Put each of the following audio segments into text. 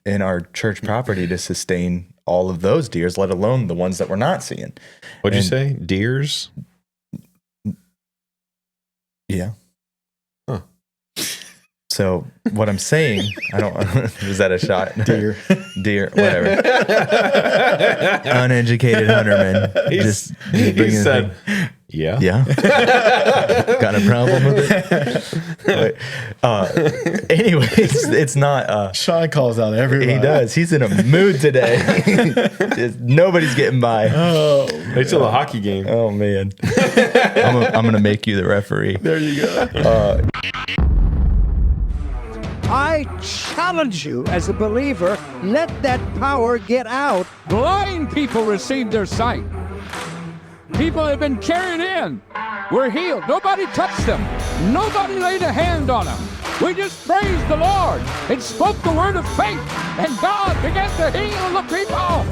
in our church property to sustain all of those deers, let alone the ones that we're not seeing. What'd you say? Deers? Yeah. Huh. So what I'm saying, I don't, is that a shot? Deer, whatever. Uneducated hunterman. He said, yeah. Yeah. Got a problem with it? But, anyways, it's not. Sean calls out everybody. He does. He's in a mood today. Nobody's getting by. Oh, Wait till the hockey game. Oh, man. I'm going to make you the referee. there you go. I challenge you as a believer, let that power get out. Blind people received their sight. People have been carried in. We're healed. Nobody touched them. Nobody laid a hand on them. We just praised the Lord and spoke the word of faith, and God began to heal the people.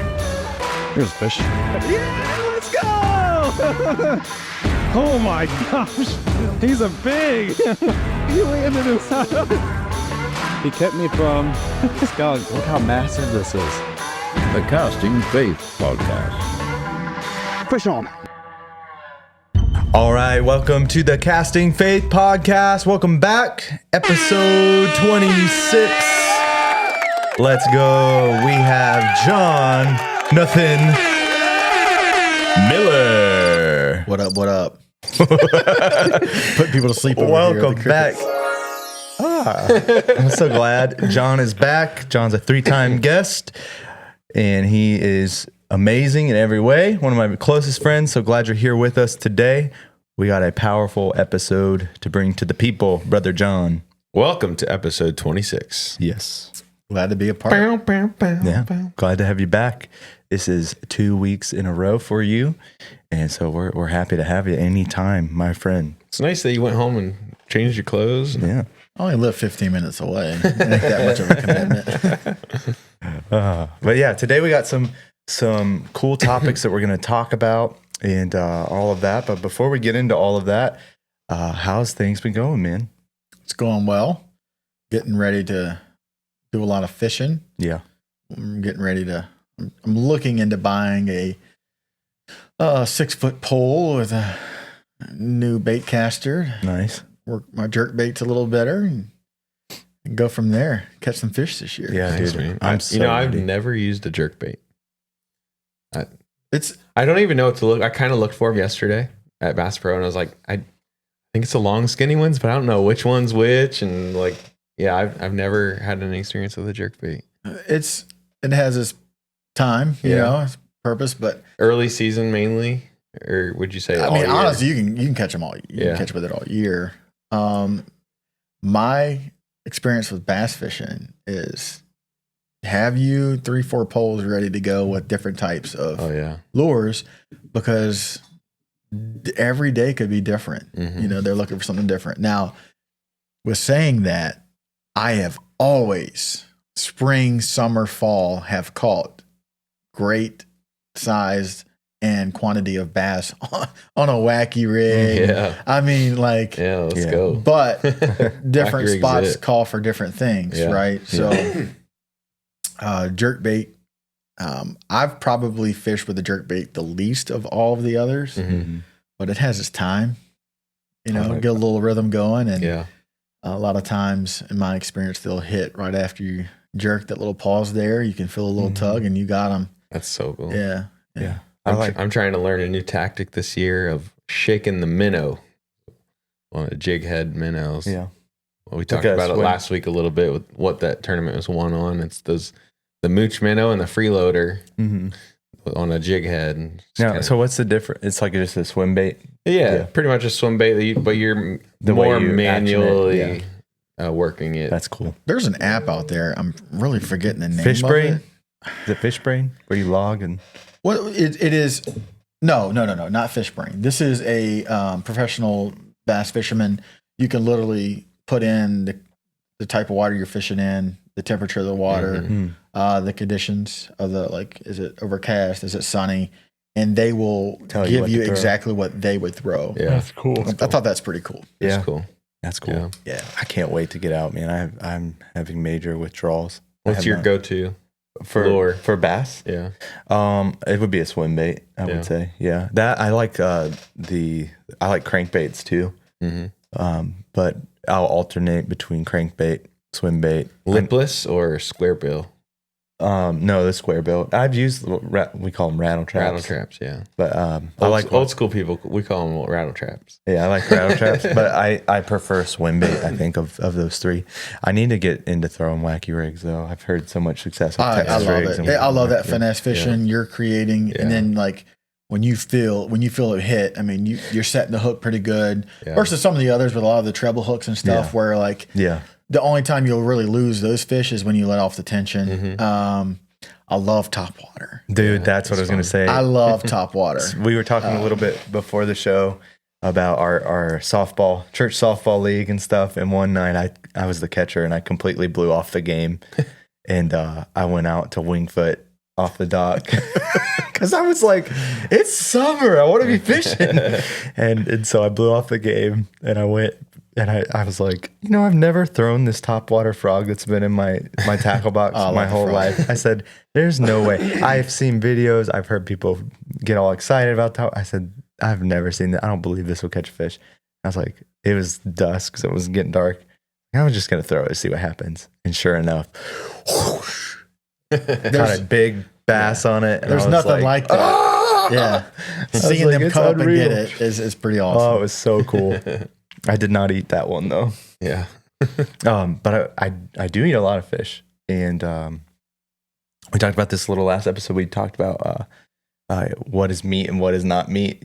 Here's fish. Yeah, let's go! Oh my gosh, he's a big. He landed inside. He kept me from, God, look how massive this is. The Casting Faith Podcast. Fish on. All right, welcome to the Casting Faith Podcast. Welcome back, episode 26. Let's go. We have Jonathan Miller. What up? What up? Put people to sleep over here. Welcome back. I'm so glad John is back. John's a 3-time guest, and he is amazing in every way. One of my closest friends. So glad you're here with us today. We got a powerful episode to bring to the people, Brother John. Welcome to episode 26. Yes. Glad to be a part. Yeah. Glad to have you back. This is 2 weeks in a row for you. And so we're happy to have you anytime, my friend. It's nice that you went home and changed your clothes. Yeah. I only live 15 minutes away. It ain't that much of a commitment. But yeah, today we got some cool topics that we're going to talk about and all of that. But before we get into all of that, how's things been going, man? It's going well. Getting ready to do a lot of fishing. Yeah. I'm getting ready to. I'm looking into buying a 6-foot pole with a new bait caster. Nice. Work my jerk baits a little better and go from there. Catch some fish this year. Yeah, Thanks, dude. man. I've I've never used a jerkbait. It's I don't even know what to look. I kind of looked for them yesterday at Bass Pro, and I was like, I think it's the long, skinny ones, but I don't know which one's which. And like, yeah, I've never had any experience with a jerkbait. it has its time, you know, its purpose, but Early season mainly, or would you say? I all mean, year? honestly, you can catch them all. You can catch with it all year. My experience with bass fishing is have you 3-4 poles ready to go with different types of lures, because every day could be different. Mm-hmm. You know, they're looking for something different. Now, with saying that, I have always, spring, summer, fall, have caught great sized and quantity of bass on a wacky rig. Yeah. I mean, like, let's go. but different Wacky spots rig's it. call for different things, right? So, jerk bait. I've probably fished with the jerk bait the least of all of the others, but it has its time. You know, get a little rhythm going, and a lot of times, in my experience, they'll hit right after you jerk that little pause there. You can feel a little tug, and you got them. That's so cool. Yeah. I'm trying to learn a new tactic this year of shaking the minnow on a jig head minnows. Yeah. Well, we talked about it last week a little bit with what that tournament was won on. It's the mooch minnow and the freeloader on a jig head. So what's the difference? It's like just a swim bait. Yeah, pretty much a swim bait, but you're more manually working it. That's cool. There's an app out there. I'm really forgetting the name Fish of Brain? it. Is it Fish Brain where you log and? Well, it is. No, not Fish Brain. This is a professional bass fisherman. You can literally put in the type of water you're fishing in, the temperature of the water, the conditions of the, like, is it overcast? Is it sunny? And they will give you exactly what they would throw. Yeah, that's cool. I thought that's pretty cool. Yeah, that's cool. That's cool. Yeah. I can't wait to get out, man. I'm having major withdrawals. What's have your not. go-to for lure? bass? Yeah. It would be a swim bait, I Yeah. would say. Yeah. That I like I like crankbaits too. But I'll alternate between crankbait, swim bait. Lipless or square bill? No, the square bill. I've used we call them rattle traps. Rattle traps, yeah. But I like old school people, we call them rattle traps. Yeah, I like rattle traps, but I prefer swim bait. I think of those three. I need to get into throwing wacky rigs though. I've heard so much success with I Texas love rigs. it. I love that finesse fishing you're creating, Yeah. and then like when you feel it hit. I mean, you're setting the hook pretty good versus some of the others with a lot of the treble hooks and stuff, where like the only time you'll really lose those fish is when you let off the tension. I love top water. Dude, that's what I was going to say. I love top water. We were talking a little bit before the show about our church softball league and stuff. And one night I was the catcher and I completely blew off the game. And I went out to wingfoot off the dock because I was like, it's summer. I want to be fishing. and so I blew off the game and I went. And I was like, I've never thrown this topwater frog that's been in my tackle box my whole life. I said, there's no way. I've seen videos. I've heard people get all excited about that. I said, I've never seen that. I don't believe this will catch a fish. I was like, it was dusk, so it was getting dark. I was just going to throw it to see what happens. And sure enough, whoosh, caught a big bass on it. And There's nothing like that. "Ah!" Yeah. was Seeing like, them it's come up and unreal. get it is pretty awesome. Oh, it was so cool. I did not eat that one though. Yeah. But I do eat a lot of fish, and we talked about this a little last episode. We talked about what is meat and what is not meat.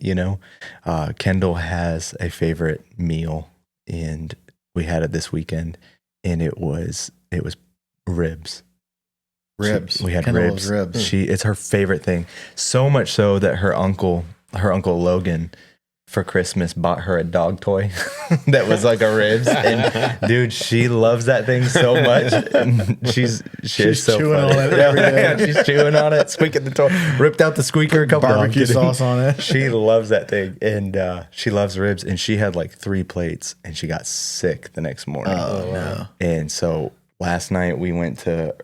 Kendall has a favorite meal, and we had it this weekend, and it was ribs. Ribs. We had Kendall ribs. loves ribs. It's her favorite thing. So much so that her uncle Logan, for Christmas, bought her a dog toy that was like a ribs, and dude, she loves that thing so much. And she's so chewing funny. on it every day. Yeah, she's chewing on it, squeaking the toy, ripped out the squeaker a couple Barbecue times. sauce on it. She loves that thing, and she loves ribs. And she had like 3 plates, and she got sick the next morning. Oh no. And so last night we went to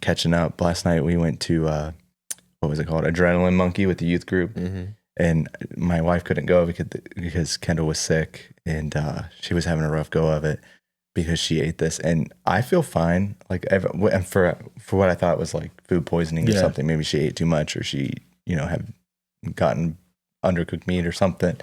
catching up. Last night we went to what was it called? Adrenaline Monkey with the youth group. And my wife couldn't go because Kendall was sick, and she was having a rough go of it because she ate this. And I feel fine. Like, and for what I thought was like food poisoning or something. Maybe she ate too much, or she had gotten undercooked meat or something,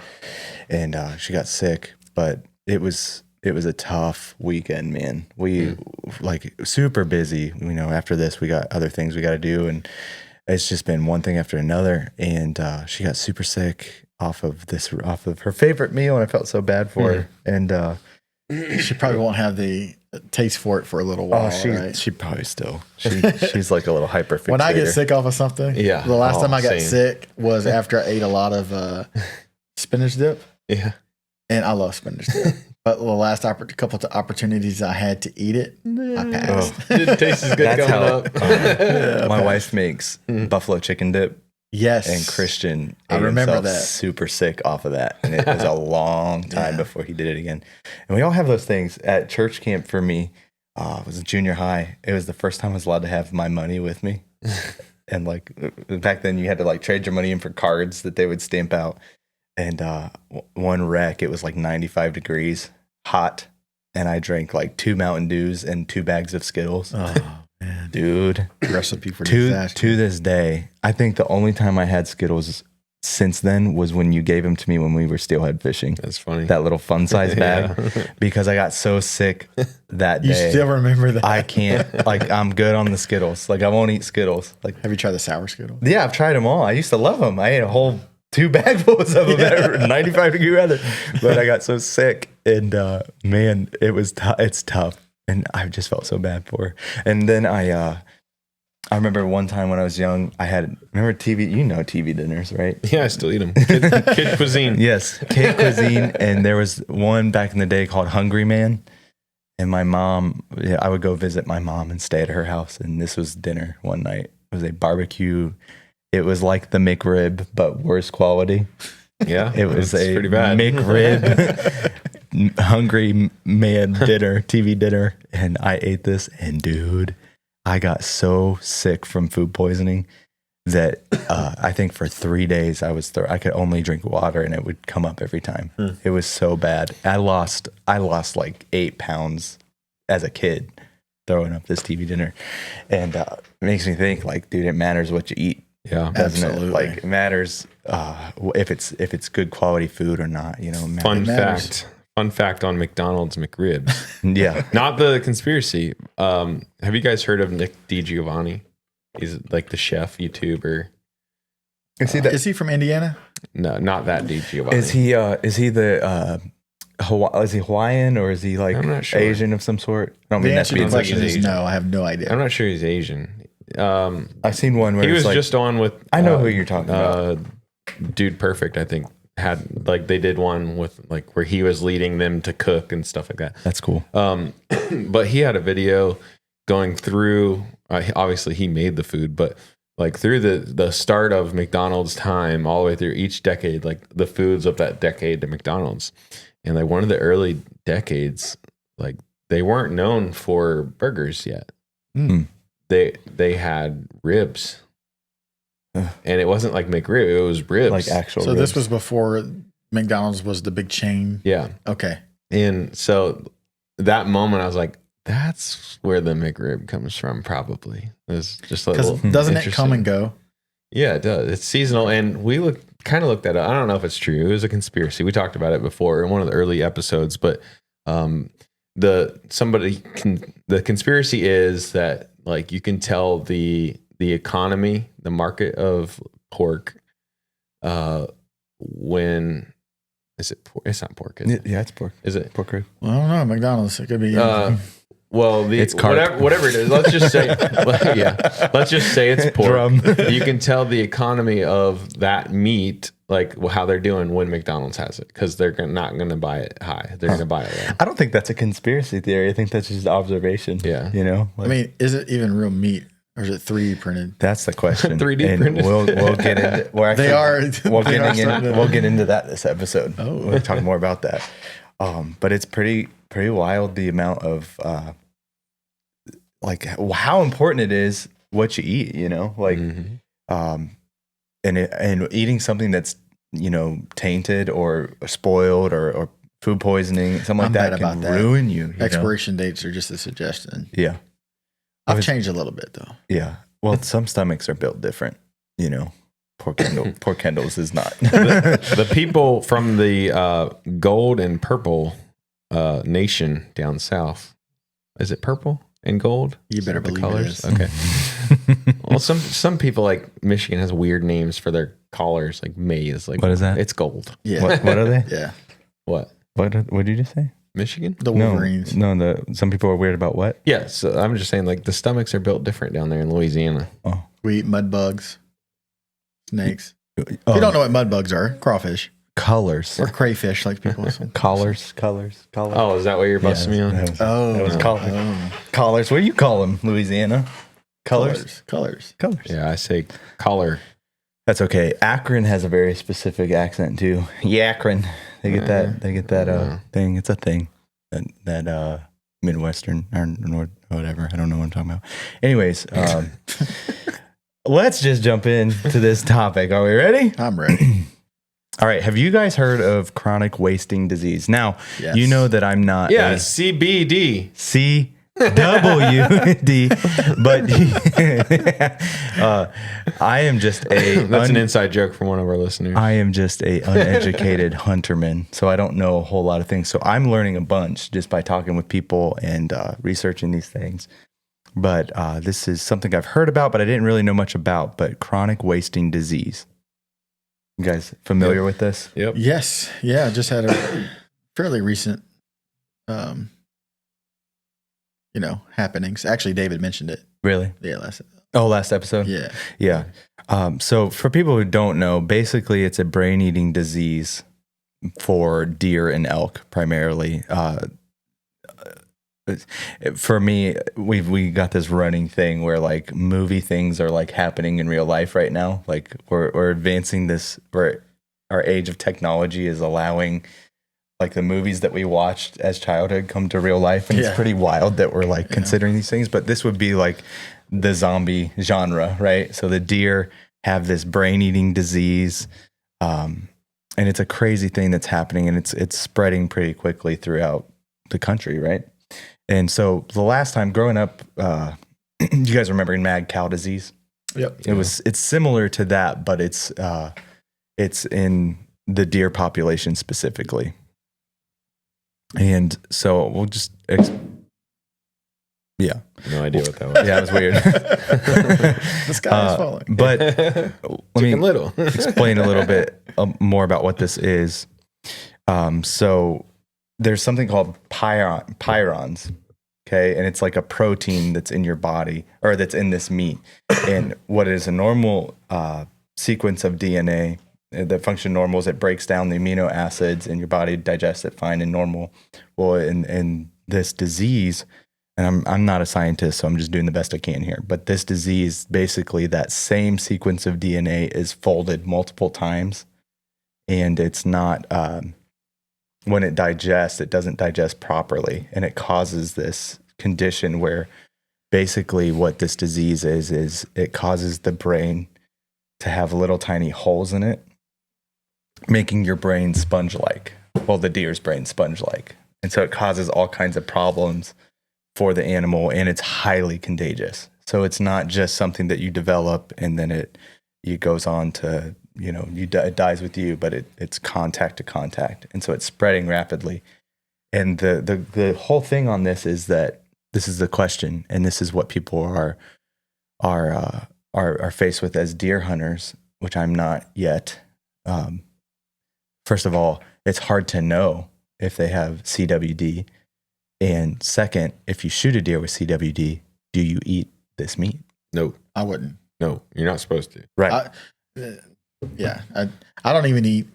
and she got sick. But it was a tough weekend, man. We like super busy. After this we got other things we got to do, and it's just been one thing after another, and she got super sick off of her favorite meal, and I felt so bad for her. And She probably won't have the taste for it for a little while. Right? she probably still she's like a little hyper fixator. When I get sick off of something, the last time I got sick was after I ate a lot of spinach dip. Yeah. And I love spinach dip. But the last couple of opportunities I had to eat it, I passed. It tastes as good That's coming up. my wife makes buffalo chicken dip. Yes. And Christian I ate remember himself that. super sick off of that. And it was a long time before he did it again. And we all have those things. At church camp for me, it was junior high. It was the first time I was allowed to have my money with me. And like back then you had to like trade your money in for cards that they would stamp out. And one wreck, it was like 95 degrees, hot. And I drank like 2 Mountain Dews and 2 bags of Skittles. Oh, man. Dude. Recipe for disaster. To this day, I think the only time I had Skittles since then was when you gave them to me when we were steelhead fishing. That's funny. That little fun size bag. Because I got so sick that day. You still remember that? I can't. Like, I'm good on the Skittles. Like, I won't eat Skittles. Like, Have you tried the sour Skittle? yeah, I've tried them all. I used to love them. I ate a whole 2 bagfuls of them at 95 degree weather. But I got so sick, and man, it's tough. And I just felt so bad for her. And then I remember one time when I was young, remember TV, TV dinners, right? Yeah, I still eat them. Kid cuisine. Yes, kid cuisine. And there was one back in the day called Hungry Man. And my mom, I would go visit my mom and stay at her house. And this was dinner one night. It was a barbecue. It was like the McRib, but worse quality. Yeah. It was that's a pretty bad. McRib Hungry Man dinner, TV dinner. And I ate this, and dude, I got so sick from food poisoning that I think for 3 days I could only drink water and it would come up every time. It was so bad. I lost like 8 pounds as a kid throwing up this TV dinner, and it makes me think like, dude, it matters what you eat. Yeah, Doesn't absolutely. it? Like it matters if it's good quality food or not. You know, Fun fact on McDonald's McRibs. Yeah. Not the conspiracy. Have you guys heard of Nick DiGiovanni? He's like the chef YouTuber. Is he from Indiana? No, not that DiGiovanni. Is he the is he Hawaiian or is he like I'm not sure. Asian of some sort? I don't The mean that answer to to be the question he's is Asian. no. I have no idea. I'm not sure he's Asian. I've seen one where He it's was like, just on with. I know who you're talking about. Dude Perfect, I think, had like they did one with like where he was leading them to cook and stuff like that. That's cool. But he had a video going through. Obviously, he made the food, but like through the start of McDonald's time, all the way through each decade, like the foods of that decade to McDonald's, and like one of the early decades, like they weren't known for burgers yet. They had ribs, and it wasn't like McRib; it was ribs, Like actual. So ribs. this was before McDonald's was the big chain. yeah. Okay. And so that moment, I was like, "That's where the McRib comes from." Probably it's just like Because doesn't it come and go? Yeah, it does. It's seasonal, and we kind of looked at it. I don't know if it's true. It was a conspiracy. We talked about it before in one of the early episodes, but the conspiracy is that like you can tell the economy, the market of pork, when is it? It's not pork. Is it? Yeah, it's pork. Is it? Pork rib. Well, I don't know. McDonald's. It could be. Well, It's carp. whatever it is. Let's just say, let's just say it's pork. Drum. You can tell the economy of that meat, like how they're doing when McDonald's has it, because they're not going to buy it high. They're going to buy it low. I don't think that's a conspiracy theory. I think that's just observation. Yeah. You know, I mean, is it even real meat or is it 3D printed? that's the question. 3D and printed. We'll get into. We're actually, They are. We'll they are get starting to- we'll get into that this episode. Oh. We'll talk more about that. But it's pretty wild the amount of like how important it is what you eat. You know, like and eating something that's tainted or spoiled or food poisoning, something like I'm that bad can about that. ruin you. know? Expiration dates are just a suggestion. Yeah. I've changed a little bit though. Yeah. Well, some stomachs are built different, Poor Kendall's is not. The people from the gold and purple nation down south, is it purple and gold? You Is better that the believe it is. Okay. Well, some people like Michigan has weird names for their collars, like maize. Like What is that? It's gold. Yeah. What are they? Yeah. What? What did you just say? Michigan? The Wolverines. No, some people are weird about what? Yeah. So I'm just saying, like the stomachs are built different down there in Louisiana. Oh. We eat mud bugs, snakes. Oh, You don't know what mud bugs are? Crawfish colors. or crayfish, like people. Collars. Oh, is that what you're busting me on? That was, Oh, that was collar. Collars. What do you call them, Louisiana? Colors. Colors. Yeah, I say collar. That's okay. Akron has a very specific accent too. Yakron. They get that. They get that thing. It's a thing. That Midwestern or North or whatever. I don't know what I'm talking about. Anyways, let's just jump into this topic. Are we ready? I'm ready. All right. Have you guys heard of chronic wasting disease? Now, Yes. you know that I'm not Yeah, a CBD. CWD, but I am just a That's an inside joke from one of our listeners. I am just a uneducated hunterman, so I don't know a whole lot of things. So I'm learning a bunch just by talking with people and researching these things. But this is something I've heard about, but I didn't really know much about. But chronic wasting disease. You guys familiar with this? Yep. Yes. Yeah. Just had a fairly recent, happenings. Actually, David mentioned it. Really? Yeah. Last episode? Yeah. Yeah. So for people who don't know, basically it's a brain-eating disease for deer and elk primarily. For me, we got this running thing where like movie things are like happening in real life right now. Like we're advancing this, where our age of technology is allowing like the movies that we watched as childhood come to real life, and it's pretty wild that we're like considering these things. But this would be like the zombie genre, right? So the deer have this brain-eating disease, and it's a crazy thing that's happening, and it's spreading pretty quickly throughout the country, right? And so the last time growing up, you guys remember mad cow disease? Yep. It's similar to that, but it's in the deer population specifically. And so we'll just No idea what that was. yeah, it was weird. The sky is falling. But let me Chicken Little. explain a little bit more about what this is. So there's something called pyrons, okay? And it's like a protein that's in your body, or that's in this meat. And what is a normal sequence of DNA that function normal is it breaks down the amino acids and your body digests it fine and normal. Well, in this disease, and I'm not a scientist, so I'm just doing the best I can here. But this disease, basically, that same sequence of DNA is folded multiple times, and it's not when it digests, it doesn't digest properly, and it causes this condition where basically what this disease is it causes the brain to have little tiny holes in it, making your brain sponge-like. Well, the deer's brain sponge-like, and so it causes all kinds of problems for the animal, and it's highly contagious. So it's not just something that you develop and then it goes on to, it dies with you, but it's contact to contact. And so it's spreading rapidly. And the whole thing on this is that this is the question, and this is what people are faced with as deer hunters, which I'm not yet. First of all, it's hard to know if they have CWD. And second, if you shoot a deer with CWD, do you eat this meat? No. I wouldn't. No, you're not supposed to. Right. I don't even eat.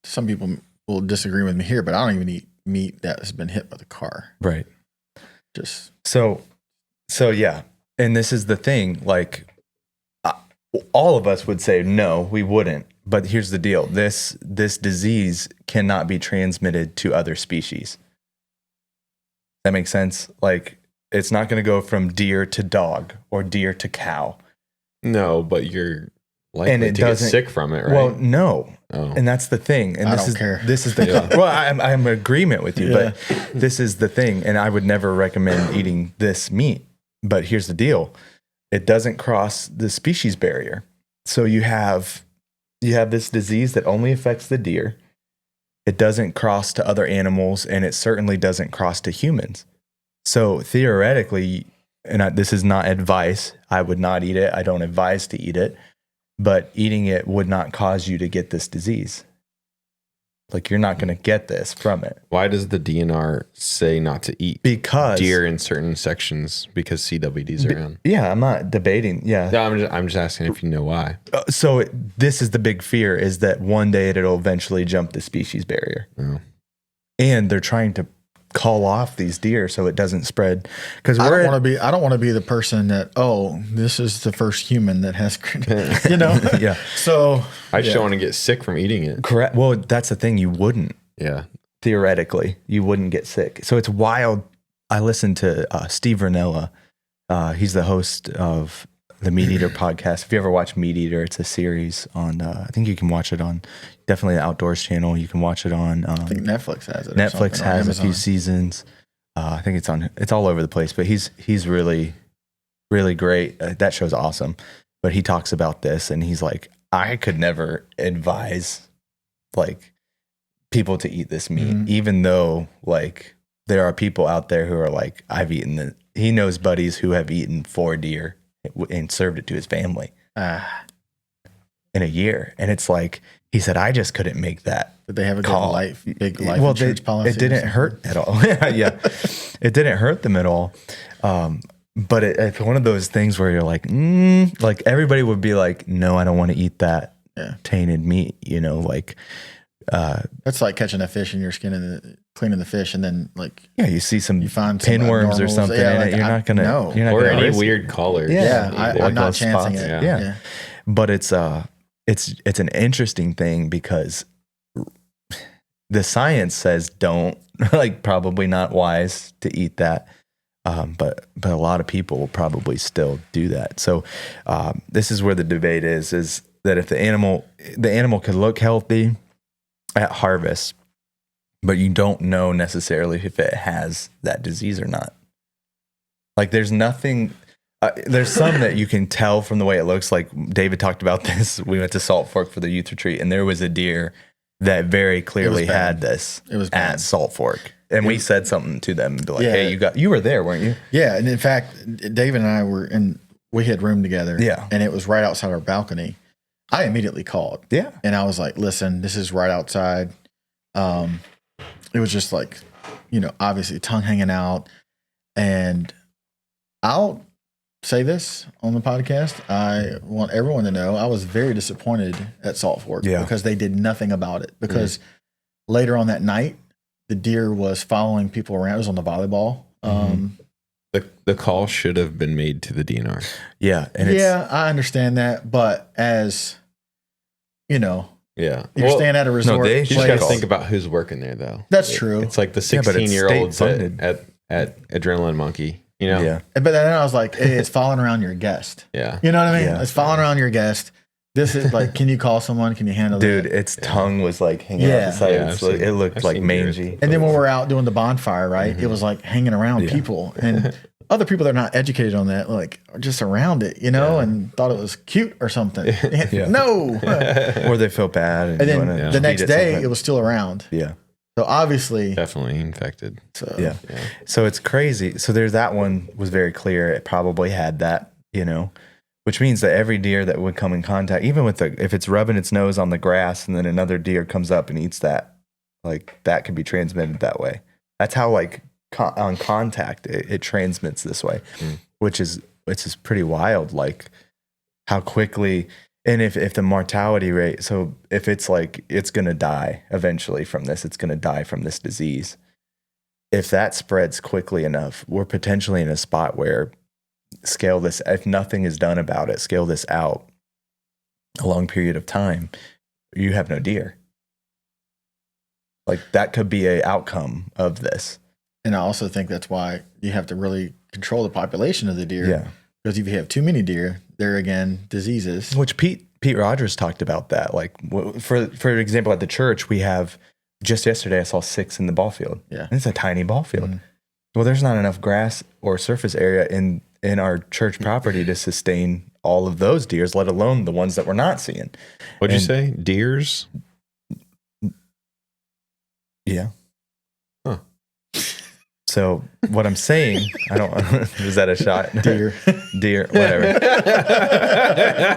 Some people will disagree with me here, but I don't even eat meat that has been hit by the car. Right. Just So yeah. And this is the thing, like all of us would say, no, we wouldn't. But here's the deal. This disease cannot be transmitted to other species. That makes sense? Like, it's not going to go from deer to dog or deer to cow. No, but you're likely to get sick from it, right? Well, no. Oh. And that's the thing. And I this don't is care. This is the well, I'm in agreement with you, but this is the thing. And I would never recommend eating this meat. But here's the deal: it doesn't cross the species barrier. So you have this disease that only affects the deer. It doesn't cross to other animals, and it certainly doesn't cross to humans. So theoretically, and this is not advice, I would not eat it. I don't advise to eat it, but eating it would not cause you to get this disease. Like, you're not going to get this from it. Why does the DNR say not to eat Because deer in certain sections because CWD's around? Yeah, I'm not debating. Yeah. No, I'm just asking if you know why. So this is the big fear, is that one day it'll eventually jump the species barrier. Oh. And they're trying to call off these deer so it doesn't spread. Because I don't want to be the person that, this is the first human that has, yeah. So I just don't want to get sick from eating it. Correct. Well, that's the thing. You wouldn't. Yeah. Theoretically, you wouldn't get sick. So it's wild. I listened to Steve Ranella. He's the host of the Meat Eater podcast. If you ever watch Meat Eater, it's a series on, I think you can watch it on definitely the Outdoors channel. You can watch it on, I think Netflix has it. Netflix has a few seasons. I think it's all over the place, but he's really, really great. That show's awesome. But he talks about this, and he's like, I could never advise like people to eat this meat, even though like there are people out there who are like, he knows buddies who have eaten 4 deer and served it to his family in a year. And it's like, he said, I just couldn't make that. Did they have a call. big life insurance policy? It didn't hurt at all. Yeah. It didn't hurt them at all. But it's one of those things where you're like, like everybody would be like, no, I don't want to eat that tainted meat, like. That's like catching a fish in your skin and cleaning the fish, and then like you see some find pinworms or something in it. You're not gonna no. You're not or gonna any weird color. I'm not chancing it. Yeah. But it's an interesting thing because the science says don't, like probably not wise to eat that. But a lot of people will probably still do that. So this is where the debate is that if the animal could look healthy at harvest, but you don't know necessarily if it has that disease or not. Like there's nothing, there's some that you can tell from the way it looks. Like David talked about this. We went to Salt Fork for the youth retreat, and there was a deer that very clearly had this at Salt Fork. And we said something to them, like, hey, you were there, weren't you? Yeah. And in fact, David and I we had room together. Yeah. And it was right outside our balcony. I immediately called. Yeah. And I was like, listen, this is right outside. It was just like, obviously tongue hanging out. And I'll say this on the podcast. I want everyone to know I was very disappointed at Salt Fork because they did nothing about it. Because later on that night, the deer was following people around. It was on the volleyball. The call should have been made to the DNR. Yeah. And I understand that. But as, you're staying at a resort. they You just got to think about who's working there, though. That's true. It's like the 16-year-olds at Adrenaline Monkey, Yeah. But then I was like, hey, it's following around your guest. Yeah. You know what I mean? Yeah. It's following around your guest. This is like, can you call someone? Can you handle Dude, that? its tongue was like hanging out the side. It looked like mangy. And then when we're out doing the bonfire, right, it was like hanging around people. And other people that are not educated on that, like, are just around it, and thought it was cute or something. No. Or they felt bad. And then the next day, it was still around. Yeah. So obviously. Definitely infected. So, yeah. So it's crazy. So there's that one was very clear. It probably had that, which means that every deer that would come in contact, even with if it's rubbing its nose on the grass and then another deer comes up and eats that, like that could be transmitted that way. That's how on contact it transmits this way, which is pretty wild. Like how quickly, and if the mortality rate, so if it's like it's gonna die eventually from this, it's gonna die from this disease. If that spreads quickly enough, we're potentially in a spot where scale this, if nothing is done about it, scale this out a long period of time, you have no deer. Like that could be a outcome of this. And I also think that's why you have to really control the population of the deer. Yeah. Because if you have too many deer, there again, diseases. Which Pete Rogers talked about that. Like for example, at the church, we have, just yesterday I saw 6 in the ball field. Yeah. And it's a tiny ball field. Well, there's not enough grass or surface area in our church property to sustain all of those deers, let alone the ones that we're not seeing. What'd you say? Deers? Yeah. Huh. So what I'm saying, I don't, is that a shot? Deer, whatever.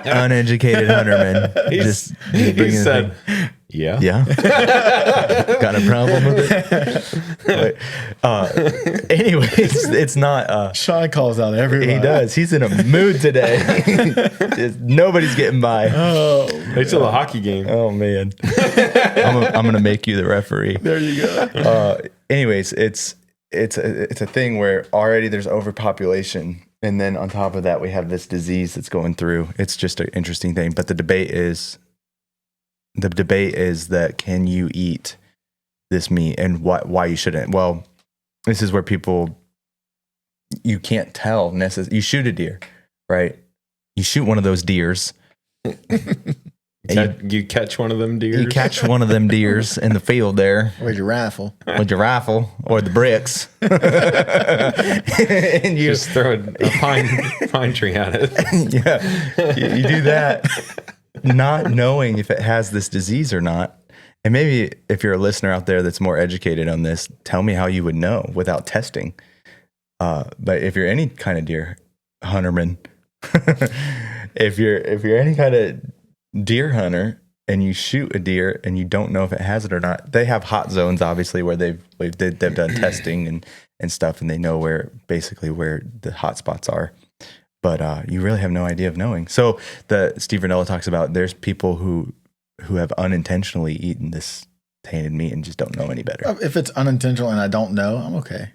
Uneducated hunterman. He said, yeah. Yeah. Got a problem with it? But, anyways, it's not. Sean calls out everybody. He does. He's in a mood today. Nobody's getting by. Wait till the hockey game. Oh, man. I'm going to make you the referee. There you go. Anyways, it's a thing where already there's overpopulation, and then on top of that we have this disease that's going through. It's just an interesting thing. But the debate is that can you eat this meat and why you shouldn't? Well, this is where you can't tell necessarily. You shoot a deer, right? You shoot one of those deers. You catch one of them deers? You catch one of them deers in the field there. With your rifle. With your rifle or the bricks. And you just throw a pine tree at it. Yeah. You do that, not knowing if it has this disease or not. And maybe if you're a listener out there that's more educated on this, tell me how you would know without testing. But if you're any kind of deer hunterman, if you're any kind of deer hunter and you shoot a deer and you don't know if it has it or not, they have hot zones obviously where they've done testing and stuff, and they know where the hot spots are. But you really have no idea of knowing. So Steve Ranella talks about there's people who have unintentionally eaten this tainted meat and just don't know any better. If it's unintentional and I don't know, I'm okay.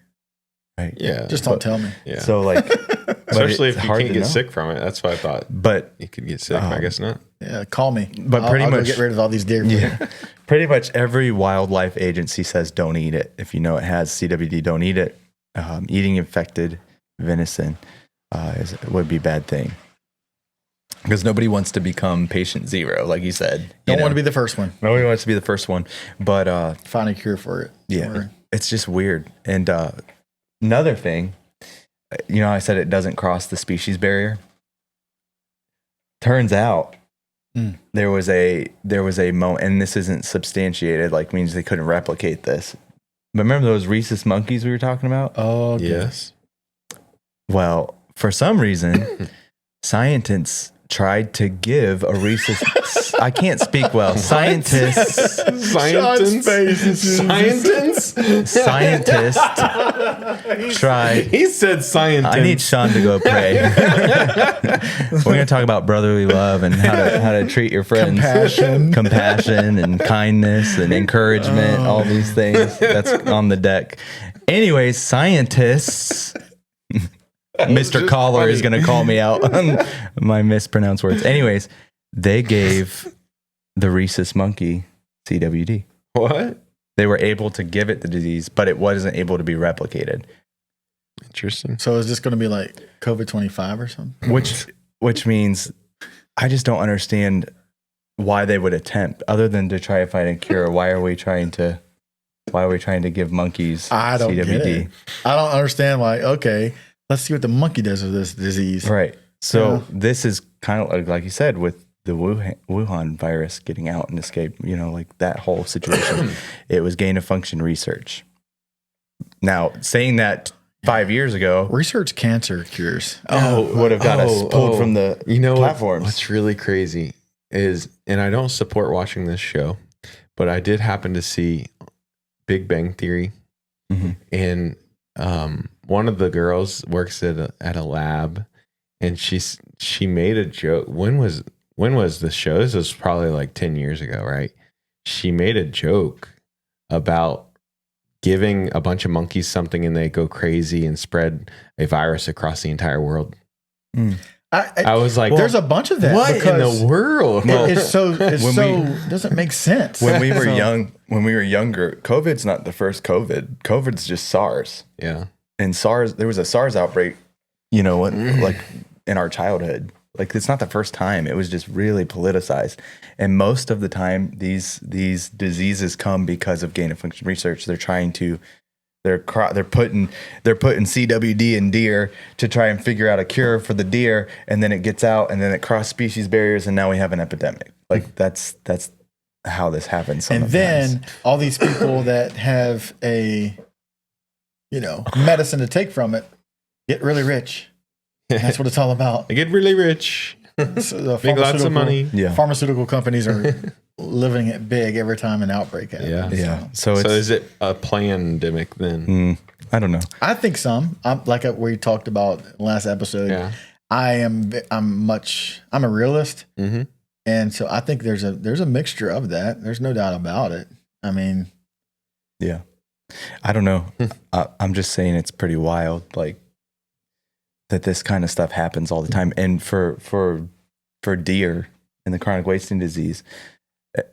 Right. Yeah. Just don't tell me. Yeah. So like, especially if you can't get sick from it. That's what I thought. But you could get sick. I guess not. Yeah. Call me. But I'll go get rid of all these deer. Yeah. Pretty much every wildlife agency says don't eat it. If you know it has CWD, don't eat it. Eating infected venison would be a bad thing. Because nobody wants to become patient zero, like you said. Don't want to be the first one. Nobody wants to be the first one. But find a cure for it. yeah, it's just weird. And another thing, I said it doesn't cross the species barrier. Turns out there was a moment, and this isn't substantiated, like means they couldn't replicate this. But remember those rhesus monkeys we were talking about? Oh, okay. Yes. Well, for some reason, scientists tried to give a rhesus. I can't speak well. Scientists tried. He said scientist. I need Sean to go pray. We're going to talk about brotherly love and how to treat your friends. Compassion and kindness and encouragement, all these things. That's on the deck. Anyways, scientists... Mr. Collar is going to call me out on my mispronounced words. Anyways, they gave the rhesus monkey CWD. What? They were able to give it the disease, but it wasn't able to be replicated. Interesting. So is this going to be like COVID-25 or something? Which means I just don't understand why they would attempt, other than to try to find a cure. Why are we trying to give monkeys I don't CWD? get it. I don't understand why. Okay, let's see what the monkey does with this disease. Right. So this is kind of like you said, with the Wuhan virus getting out and escape, like that whole situation. It was gain of function research. Now, saying that 5 years ago, Research cancer cures. would have got us pulled from the platforms. What's really crazy is, and I don't support watching this show, but I did happen to see Big Bang Theory, and one of the girls works at a lab, and she made a joke. When was the show? This was probably like 10 years ago, right? She made a joke about giving a bunch of monkeys something and they go crazy and spread a virus across the entire world. I was like, there's a bunch of that. What in the world? It's doesn't make sense. When we were younger, COVID's not the first COVID. COVID's just SARS. Yeah. And SARS, there was a SARS outbreak, like in our childhood. Like, it's not the first time. It was just really politicized. And most of the time, these diseases come because of gain of function research. They're putting CWD in deer to try and figure out a cure for the deer, and then it gets out, and then it crossed species barriers, and now we have an epidemic. Like, that's how this happens. And then all these people that have a medicine to take from it get really rich. That's what it's all about. They get really rich. So make lots of money. Yeah. Pharmaceutical companies are living it big every time an outbreak happens. Yeah. So is it a pandemic then? I don't know. I think some. Like we talked about last episode. Yeah. I'm a realist, and so I think there's a mixture of that. There's no doubt about it. I mean, yeah. I don't know. I'm just saying it's pretty wild. Like, that this kind of stuff happens all the time. And for deer and the chronic wasting disease,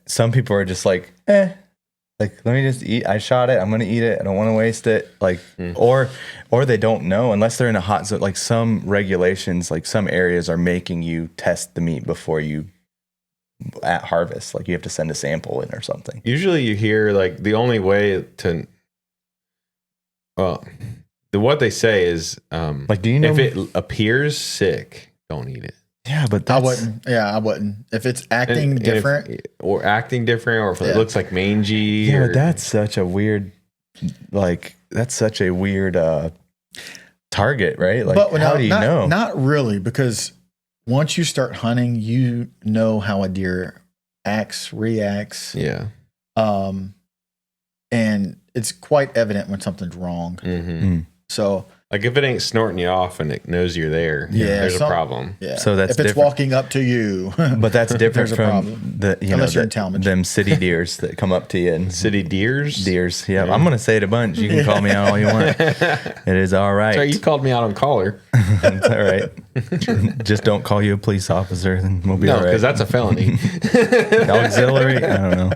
some people are just like, like, let me just eat. I shot it. I'm going to eat it. I don't want to waste it. Like, or they don't know, unless they're in a hot zone. Like, some regulations, like some areas are making you test the meat before you at harvest. Like, you have to send a sample in or something. Usually you hear like the only way to, what they say is, like, do you know if it appears sick, don't eat it. Yeah, but I wouldn't. Yeah, I wouldn't. If it's acting different, or if it looks like mangy. Yeah, that's such a weird, target, right? Like, but how do you know? Not really, because once you start hunting, you know how a deer reacts. Yeah. And it's quite evident when something's wrong. So, like, if it ain't snorting you off and it knows you're there, there's a problem. Yeah. So that's if it's different. Walking up to you, But that's different a from problem. Unless you're in Talmadge. them city deers that come up to you and City deers? deers. Yeah, I'm gonna say it a bunch. You can call me out all you want. It is all right. Sorry, you called me out on caller. It's all right. Just don't call you a police officer, and we'll be No, all right. because that's a felony. Auxiliary. I don't know.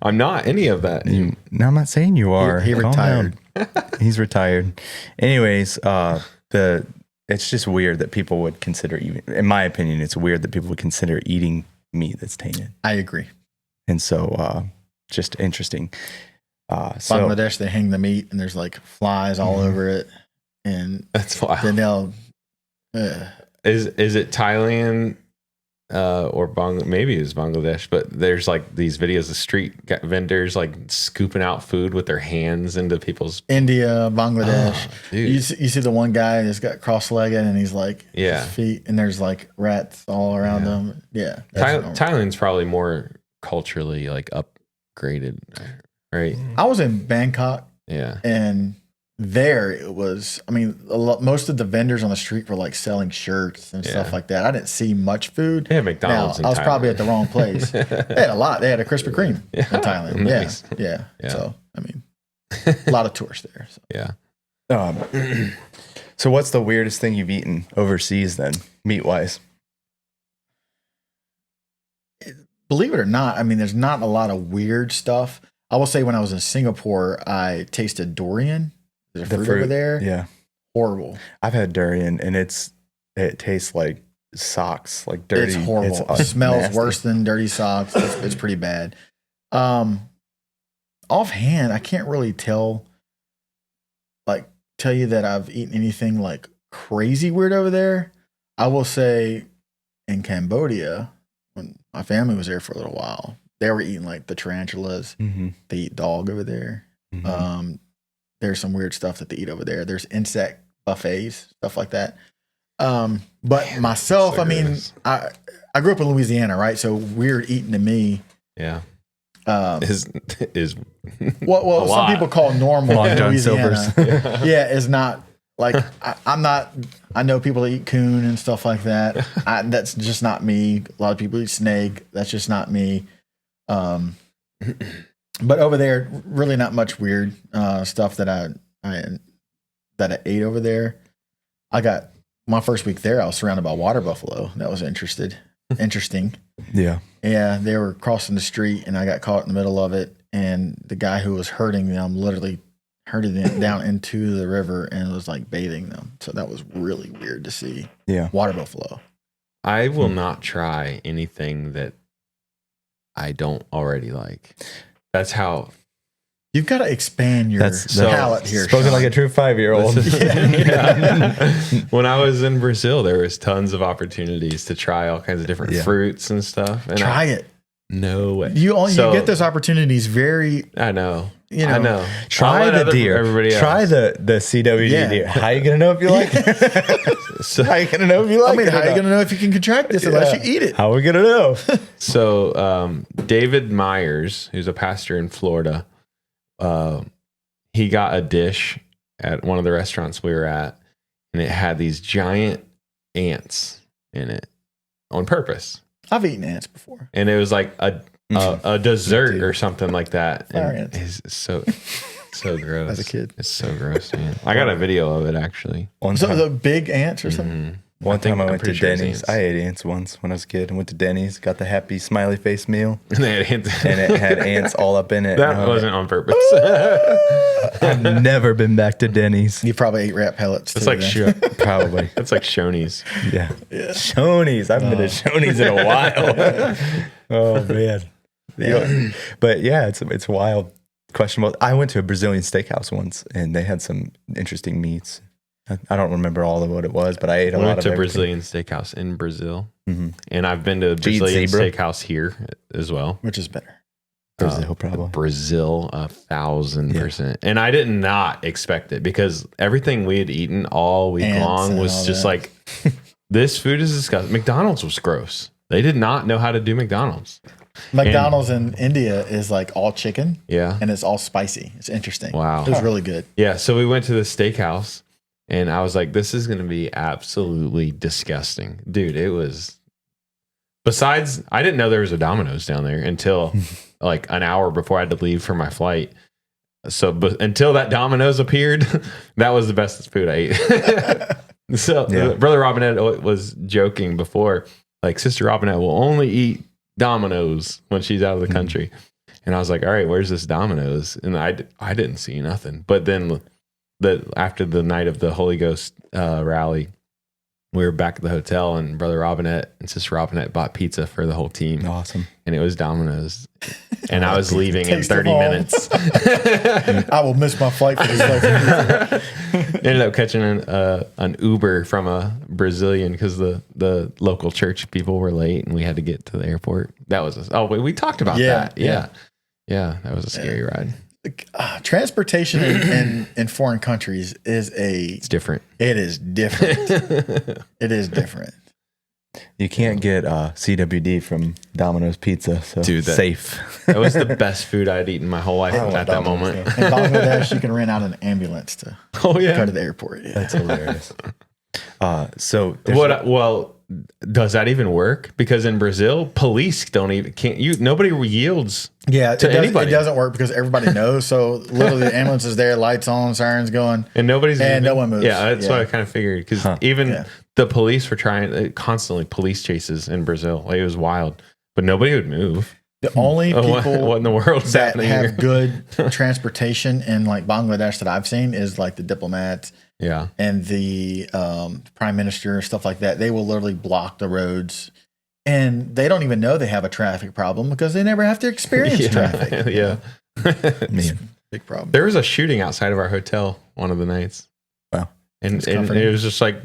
I'm not any of that. No, I'm not saying you are. He Calm retired. down. He's retired. Anyways, it's just weird that people would consider even. In my opinion, it's weird that people would consider eating meat that's tainted. I agree. And so, just interesting. Bangladesh, they hang the meat and there's like flies all over it, and That's wild. then they'll. Is it Thailand or maybe it was Bangladesh, but there's like these videos of street vendors like scooping out food with their hands into people's India, Bangladesh. dude. You see the one guy that's got cross-legged and he's like Yeah. his feet, and there's like rats all around them. Yeah, that's normal. Thailand's probably more culturally like upgraded, right? I was in Bangkok, Yeah. and there it was. I mean, most of the vendors on the street were like selling shirts and stuff like that. I didn't see much food. They had McDonald's in I was probably Thailand. at the wrong place. They had a lot. They had a Krispy Kreme in Thailand. Nice. Yeah. Yeah. So I mean, a lot of tourists there. So. Yeah. So what's the weirdest thing you've eaten overseas then, meat wise? Believe it or not, I mean, there's not a lot of weird stuff. I will say when I was in Singapore, I tasted durian. There's a fruit over there. Yeah. Horrible. I've had durian and it tastes like socks, like dirty. It's horrible. It smells worse than dirty socks. It's pretty bad. Offhand, I can't really tell you that I've eaten anything like crazy weird over there. I will say in Cambodia, when my family was there for a little while, they were eating like the tarantulas. Mm-hmm. They eat dog over there. Mm-hmm. There's some weird stuff that they eat over there. There's insect buffets, stuff like that. But myself, So I mean, gross. I grew up in Louisiana, right? So weird eating to me. Yeah. Is Is what a some lot. people call normal Long in John Louisiana. Silver's. Yeah, it's not like I'm not. I know people that eat coon and stuff like that. That's just not me. A lot of people eat snake. That's just not me. But over there, really not much weird stuff that I ate over there. I got my first week there. I was surrounded by water buffalo. That was interesting. Yeah. Yeah, they were crossing the street, and I got caught in the middle of it. And the guy who was herding them literally herded them down into the river and was like bathing them. So that was really weird to see. Yeah. Water buffalo. I will not try anything that I don't already like. That's how. You've got to expand your That's palate here. Spoken Sean. like a true 5-year-old. When I was in Brazil, there was tons of opportunities to try all kinds of different fruits and stuff. And Try it. No way. You get those opportunities very. I know. You know, I know. Try I'll let the deer. Everybody else. Try the CWD Yeah. deer. How you gonna know if you like it? So, How you gonna know if you like I mean, it? how are you going to know if you can contract this unless you eat it? How are we gonna know? So David Myers, who's a pastor in Florida, he got a dish at one of the restaurants we were at, and it had these giant ants in it on purpose. I've eaten ants before. And it was like a dessert too. or something like that. Fire And ants. it's so gross. As a kid. It's so gross, man. I got a video of it actually. One So time, the big ants or something? one time I I'm went to pretty sure it's Denny's. ants. I ate ants once when I was a kid. I went to Denny's, got the happy smiley face meal, And they had ants. and it had ants all up in it. That And wasn't on purpose. I've never been back to Denny's. You probably ate rat pellets. It's too, like then. Probably. It's like Shoney's. Yeah. Shoney's. I haven't been to Shoney's in a while. Oh man. Yeah. But yeah, it's wild. Questionable. I went to a Brazilian steakhouse once, and they had some interesting meats. I don't remember all of what it was, but I ate a I lot went of to everything. Brazilian steakhouse in Brazil, Mhm. and I've been to Did you eat Brazilian zebra? steakhouse here as well. Which is better? Brazil, probably. Brazil, 1,000%. And I did not expect it because everything we had eaten all week Ants long and was all just that. like, this food is disgusting. McDonald's was gross. They did not know how to do McDonald's. McDonald's in India is like all chicken Yeah. and it's all spicy. It's interesting. Wow. It was really good. Yeah. So we went to the steakhouse and I was like, this is going to be absolutely disgusting. Dude, it was. Besides, I didn't know there was a Domino's down there until like an hour before I had to leave for my flight. So, but until that Domino's appeared, that was the best food I ate. So, Yeah. Brother Robinette was joking before, like, Sister Robinette will only eat Domino's when she's out of the country. And I was like, all right, where's this Domino's? And I didn't see nothing. But then after the night of the Holy Ghost rally, we were back at the hotel, and Brother Robinette and Sister Robinette bought pizza for the whole team. Awesome. And it was Domino's. And I was leaving in 30 minutes. I will miss my flight for this. Ended up catching an Uber from a Brazilian because the local church people were late and we had to get to the airport. That was we talked about that. Yeah, that was a scary ride. Transportation in foreign countries it's different. It is different. It is different. You can't get CWD from Domino's Pizza, so Dude, safe. That was the best food I'd eaten my whole life at that moment. In Bangladesh, you can rent out an ambulance to go to the airport. Yeah. That's hilarious. So well, does that even work? Because in Brazil, police nobody yields. Yeah, to anybody. It doesn't work because everybody knows. So literally, the ambulance is there, lights on, sirens going, and no one moves. Yeah, that's what I kind of figured. Because even the police were trying constantly police chases in Brazil. Like, it was wild, but nobody would move. The only people what in the world is that happening have here? good transportation in like Bangladesh that I've seen is like the diplomats. Yeah, and the prime minister, stuff like that. They will literally block the roads, and they don't even know they have a traffic problem because they never have to experience traffic. Yeah, Man, big problem. There was a shooting outside of our hotel one of the nights. Wow, and it was just like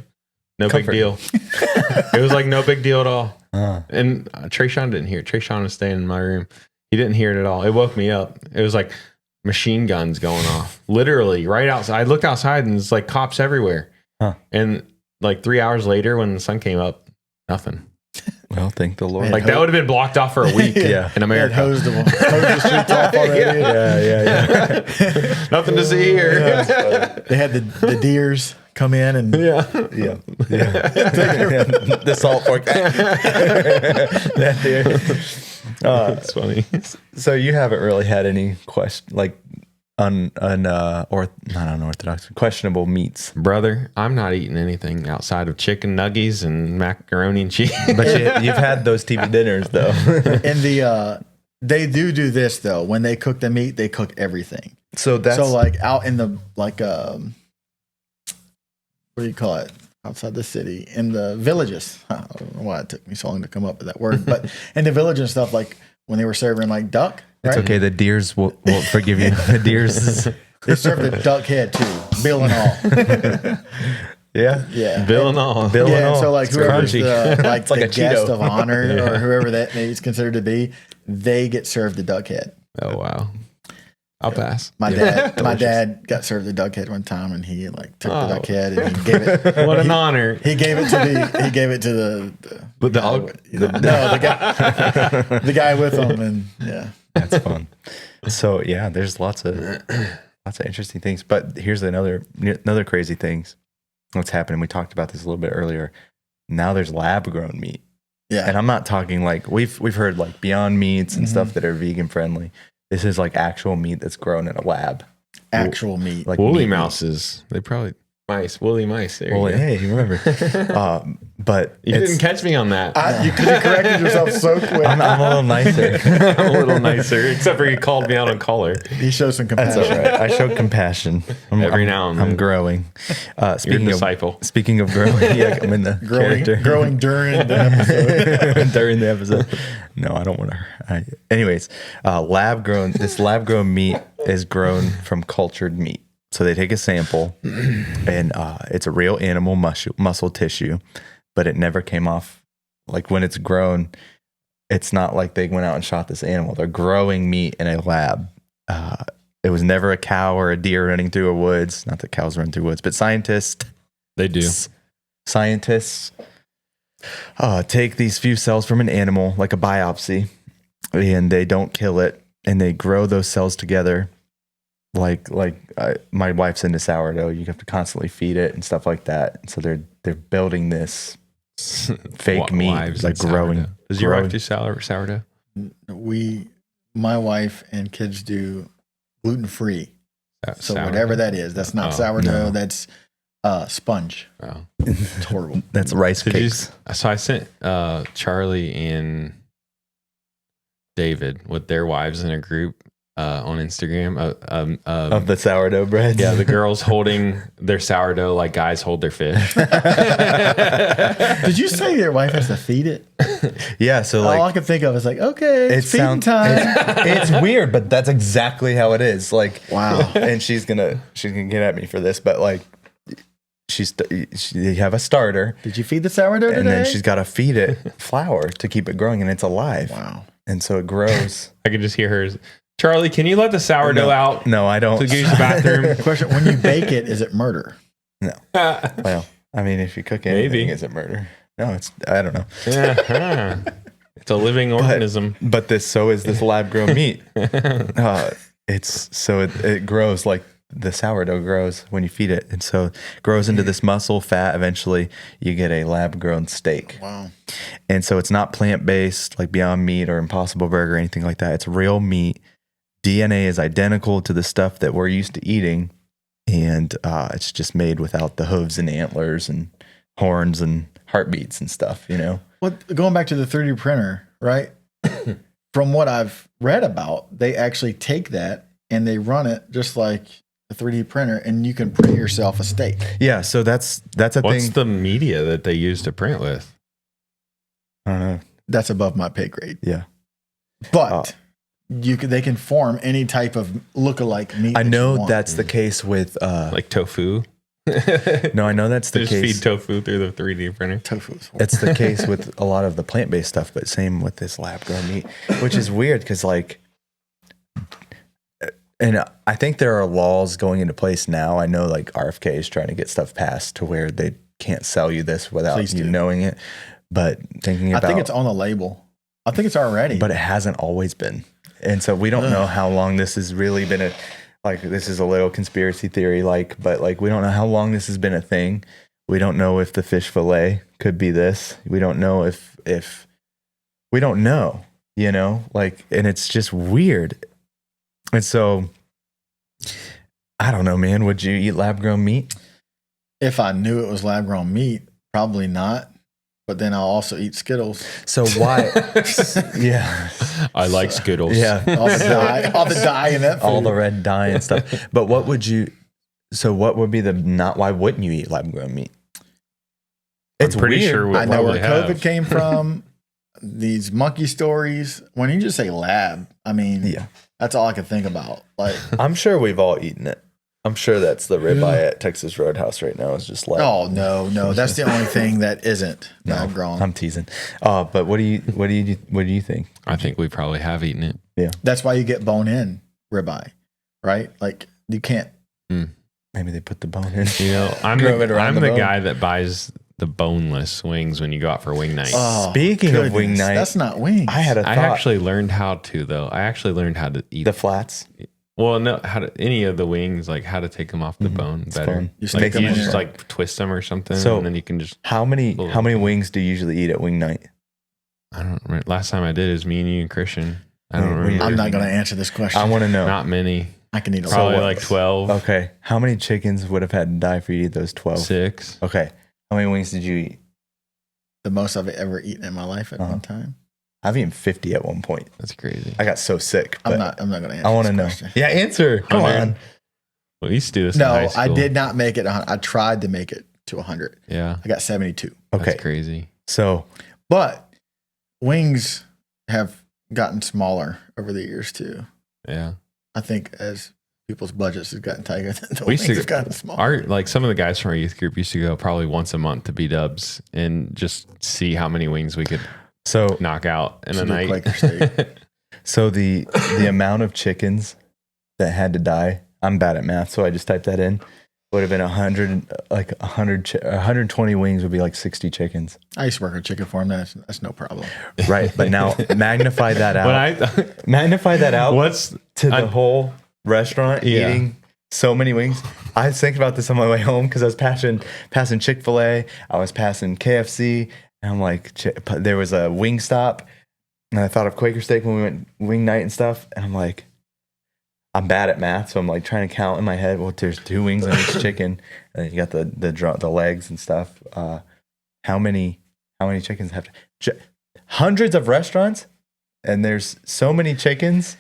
no big deal. It was like no big deal at all. And Trayshawn didn't hear it. Trayshawn was staying in my room. He didn't hear it at all. It woke me up. It was like machine guns going off, literally right outside. I looked outside and it's like cops everywhere. And like 3 hours later, when the sun came up, nothing. Well, thank the Lord. Like that would have been blocked off for a week. In America. Hosed the streets off already. Yeah. Nothing to see here. They had the deers come in and the salt pork. That deer. It's funny. So you haven't really had any unorthodox, questionable meats, brother. I'm not eating anything outside of chicken nuggets and macaroni and cheese. But you've had those TV dinners though. And they do this though. When they cook the meat, they cook everything. So like out in the what do you call it? Outside the city, in the villages. I don't know why it took me so long to come up with that word, but in the village and stuff, like when they were serving like duck. It's okay. The deers will forgive you. The deers. They serve the duck head too, bill and all. Yeah. Bill and all. So like whoever's the guest Cheeto. of honor or whoever that is considered to be, they get served the duck head. Oh wow. I'll pass. My dad got served the duck head one time, and he like took the duck head and he gave it. What an honor! He gave it to the dog. The guy with him, and that's fun. So there's lots of interesting things. But here's another crazy things. What's happening? We talked about this a little bit earlier. Now there's lab grown meat. Yeah, and I'm not talking like we've heard like Beyond Meats and stuff that are vegan friendly. This is like actual meat that's grown in a lab. Actual meat. Like woolly mouses. They probably woolly mice. There you go. Hey, you remember. But you didn't catch me on that. You corrected yourself so quick. I'm a little nicer. I'm a little nicer, except for you called me out on color. He showed some compassion. That's all right. I showed compassion. Every now and then. I'm growing. You're a disciple. Speaking of growing, I'm in the character. Growing during the episode. During the episode. No, I don't want to. Anyways, lab grown meat is grown from cultured meat. So they take a sample, and it's a real animal muscle tissue, but it never came off. Like when it's grown, it's not like they went out and shot this animal. They're growing meat in a lab. It was never a cow or a deer running through a woods. Not that cows run through woods, but scientists take these few cells from an animal, like a biopsy, and they don't kill it, and they grow those cells together. My wife's into sourdough. You have to constantly feed it and stuff like that. And so they're building this fake meat, like growing. Sourdough. Does your wife do sourdough? My wife and kids do gluten free. So sourdough? whatever that is, that's not sourdough. No. That's sponge. Oh, it's horrible. That's rice cakes. So I sent Charlie and David with their wives in a group on Instagram Of the sourdough bread. yeah, the girls holding their sourdough like guys hold their fish. Did you say your wife has to feed it? Yeah. So All I like, can think of is like, okay, it it's feeding sounds, time. it's weird, but that's exactly how it is. Like, Wow. And she's gonna get at me for this, but like, you have a starter, Did you feed the sourdough today? and then she's got to feed it flour to keep it growing, and it's alive. Wow. And so it grows. I could just hear her. Charlie, can you let the sourdough out No, I don't. to use the bathroom? Question: when you bake it, is it murder? No. Well, I mean, if you cook anything, Maybe. is it murder? No, I don't know. Yeah. It's a living organism. But so is this lab grown meat. It grows like the sourdough grows when you feed it, and so it grows into this muscle fat. Eventually, you get a lab grown steak. Wow. And so it's not plant based like Beyond Meat or Impossible Burger or anything like that. It's real meat. DNA is identical to the stuff that we're used to eating, and it's just made without the hooves and antlers and horns and heartbeats and stuff. You know. Well, going back to the 3D printer, right? From what I've read about, they actually take that and they run it just like a 3D printer, and you can print yourself a steak. Yeah. So that's a What's thing. the media that they use to print with? I don't know. That's above my pay grade. Yeah. But they can form any type of look-alike meat. I that you know want. that's the case with. Like tofu? No, I know that's the Just case. feed tofu through the 3D printer. tofu. is horrible. It's the case with a lot of the plant-based stuff, but same with this lab-grown meat, which is weird because, like, and I think there are laws going into place now. I know, like, RFK is trying to get stuff passed to where they can't sell you this without Please you do. knowing it. But thinking I about, think it's on the label. I think it's already. but it hasn't always been, and so we don't know how long this has really been this is a little conspiracy theory, but we don't know how long this has been a thing. We don't know if the fish fillet could be this. We don't know if we don't know, and it's just weird. And so I don't know, man. Would you eat lab grown meat? if I knew it was lab-grown meat, probably not. But then I'll also eat Skittles. So why? Yeah. I like Skittles. Yeah. All the dye in that food. All the red dye and stuff. But what would be why wouldn't you eat lab grown meat? It's pretty weird. sure we'll I know where probably COVID have. came from. These monkey stories. When you just say lab, I mean, Yeah. that's all I can think about. Like, I'm sure we've all eaten it. I'm sure that's the ribeye at Texas Roadhouse right now is just like, oh no, that's the only thing that isn't lab grown. I'm teasing. But what do you think? I think we probably have eaten it. Yeah. That's why you get bone-in ribeye, right? Like you can't. Maybe they put the bone in. You know, I'm Grow it around I'm the the bone. guy that buys the boneless wings when you go out for wing night. Oh, Speaking of wing goodness, night, that's not wings. I had a I thought. actually learned how to though. I actually learned how to eat The flats. Well, no, how to any of the wings, like how to take them off the bone better. fun. You Like stick them you in just your- like twist them or something, So- and then you can just. How many wings do you usually eat at wing night? I don't remember. Last time I did is me and you and Christian. I don't remember. I'm not going to answer this question. I want to know. Not many. I can eat a Probably lot. like 12, Okay. How many chickens would have had to die for you to eat those 12? 6. Okay. How many wings did you eat? The most I've ever eaten in my life at one time. I've eaten 50 at one point. That's crazy. I got so sick. But I'm not going to answer. I want to this know. question. Yeah, answer. Come 100. on. We used to do this. in No, high I school. did not make it. I tried to make it to 100. Yeah, I got 72. Okay. that's crazy. So, But wings have gotten smaller over the years too. Yeah, I think as people's budgets have gotten tighter, the we used wings to have gotten smaller. like some of the guys from our youth group used to go probably once a month to B-Dubs and just see how many wings we could knock out in a Should do night. Quaker steak. so the amount of chickens that had to die, I'm bad at math, so I just typed that in. Would have been 120 wings would be like 60 chickens. I used to work at chicken farm. That's no problem. Right. But now magnify that out. When Magnify that out what's to the whole restaurant Yeah. eating so many wings. I was thinking about this on my way home because I was passing Chick-fil-A. I was passing KFC. And I'm like, there was a wing stop. And I thought of Quaker Steak when we went wing night and stuff. And I'm like, I'm bad at math. So I'm like trying to count in my head. Well, there's 2 wings on each chicken. And then you got the legs and stuff. How many chickens have to? Hundreds of restaurants and there's so many chickens.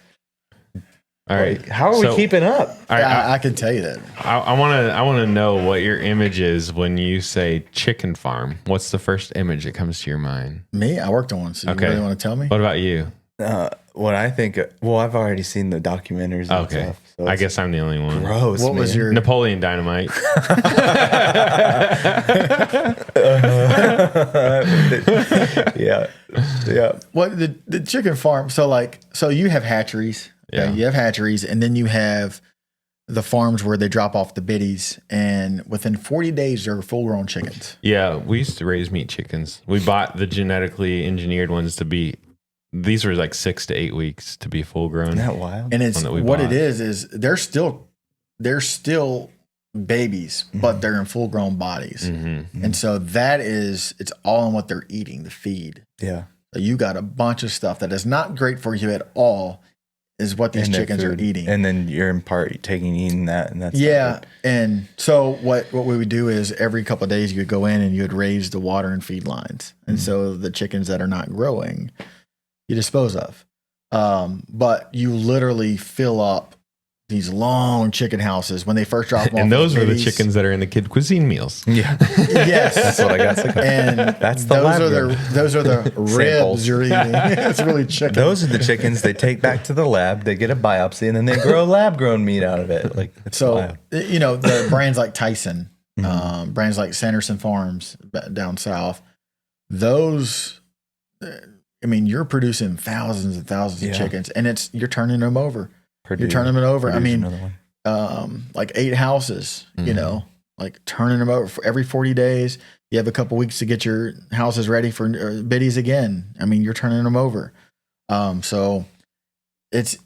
All right. Like, how are we keeping up? All right, I can tell you that. I want to know what your image is when you say chicken farm. What's the first image that comes to your mind? Me, I worked on one. So you really want to tell me? What about you? What I think, well, I've already seen the documentaries and Okay. stuff. So I it's guess I'm the only one. gross. What was man. your Napoleon Dynamite. Yeah. Yeah. what the chicken farm? So you have hatcheries. Okay? Yeah. You have hatcheries, and then you have the farms where they drop off the biddies, and within 40 days they're full-grown chickens. Yeah, we used to raise meat chickens. We bought the genetically engineered ones to be. These were like 6 to 8 weeks to be full grown. Isn't that wild? And it's One that we what bought. it is they're still babies, but they're in full-grown bodies. Mm-hmm. And so it's all in what they're eating, the feed. Yeah. So you got a bunch of stuff that is not great for you at all, is what these And their chickens are food. eating. And then you're in part eating that, and that's not Yeah. good. And so what we would do is every couple of days you would go in and you would raise the water and feed lines. And so the chickens that are not growing, you dispose of. But you literally fill up these long chicken houses when they first drop them off. And those the were the biddies. chickens that are in the kid cuisine meals. Yeah. Yes. That's what I got sick of. And That's the those lab are grown. those are the Samples. ribs you're eating. It's really chicken. Those are the chickens they take back to the lab. They get a biopsy, and then they grow lab grown meat out of it. Like, it's So, wild. the brands like Tyson, Mm-hmm. brands like Sanderson Farms down south, those, you're producing thousands and thousands of Yeah. chickens, and you're turning them over. Purdue You're turning them over. produced another one. Like 8 houses, like turning them over for every 40 days. You have a couple weeks to get your houses ready for biddies again. You're turning them over. So it's,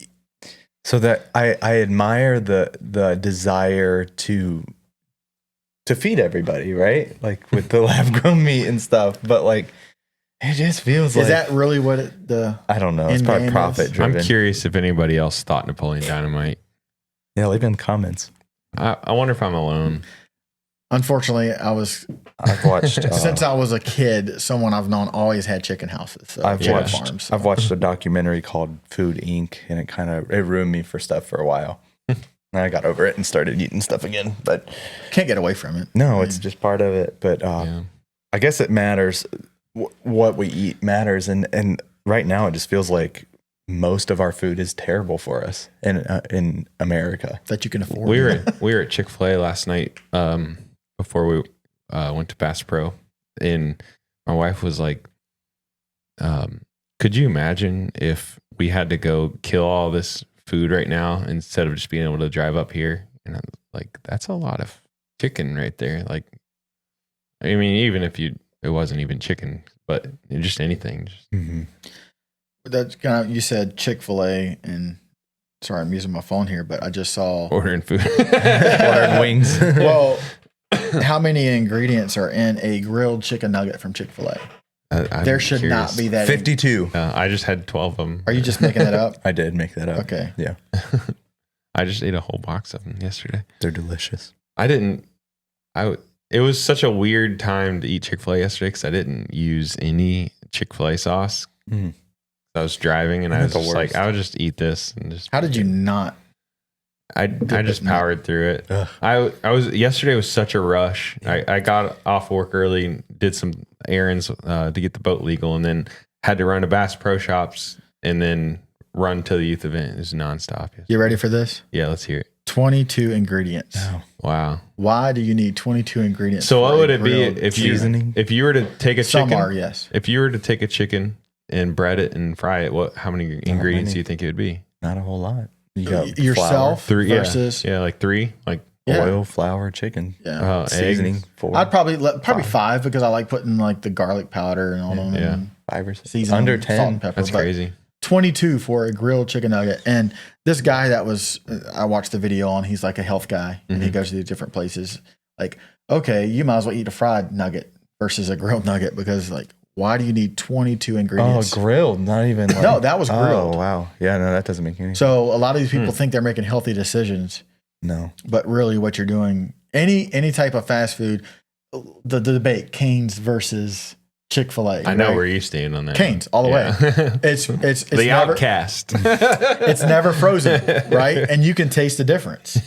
So that I admire the desire to feed everybody, right? Like with the lab grown meat and stuff. But like, it just feels like, is that really what I don't know. It's end probably game profit is? driven. I'm curious if anybody else thought Napoleon Dynamite. Yeah, leave in the comments. I wonder if I'm alone. Unfortunately, I've watched since I was a kid, someone I've known always had chicken houses. So I've chicken watched farms. So. I've watched a documentary called Food Inc. and it ruined me for stuff for a while. And I got over it and started eating stuff again. But Can't get away from it. no, it's just part of it. But Yeah. I guess it matters. What we eat matters, and right now it just feels like most of our food is terrible for us in America. That you can afford. We were at Chick-fil-A last night before we went to Bass Pro, and my wife was like, could you imagine if we had to go kill all this food right now instead of just being able to drive up here? And I was like, that's a lot of chicken right there. Like, even if it wasn't even chicken, but just anything. Mm-hmm. That's kind of, you said Chick-fil-A, and sorry, I'm using my phone here, but I just saw. Ordering food. Ordering wings. Well, how many ingredients are in a grilled chicken nugget from Chick-fil-A? I'm There should curious. not be that. 52. I just had 12 of them. Are you just making that up? I did make that up. Okay. Yeah, I just ate a whole box of them yesterday. they're delicious. It was such a weird time to eat Chick-fil-A yesterday because I didn't use any Chick-fil-A sauce. Mm. I was driving and I was That's the just like, worst. I would just eat this and just. How did you not? I just powered through it. Ugh. Yesterday was such a rush. I got off work early and did some errands to get the boat legal, and then had to run to Bass Pro Shops and then run to the youth event. It was nonstop. You ready for this? Yeah, let's hear it. 22 ingredients. Oh. Wow. Why do you need 22 ingredients? So for what a would it be grilled if seasoning? you were to take a Some chicken? are, yes. If you were to take a chicken and bread it and fry it, how many ingredients many. do you think it would be? Not a whole lot. You got Yourself Three versus. yeah, like 3, like Yeah. oil, flour, chicken, Yeah. seasoning. eggs. 4, I'd probably 5 because I like putting like the garlic powder and all them. Yeah. And 5 or 6. seasoning, Under salt 10. and pepper. That's but crazy. 22 for a grilled chicken nugget. And this guy I watched the video on, he's like a health guy and he goes to these different places. Like, okay, you might as well eat a fried nugget versus a grilled nugget because like, why do you need 22 ingredients? Oh, grilled, not even. Like, No, that was grilled. Oh, wow. Yeah, no, that doesn't make any sense. So a lot of these people think they're making healthy decisions, No. but really what you're doing, any type of fast food, the debate, Cane's versus Chick-fil-A. I know right? where you stand on that. Canes all the way. It's The never, outcast. it's never frozen, right? And you can taste the difference.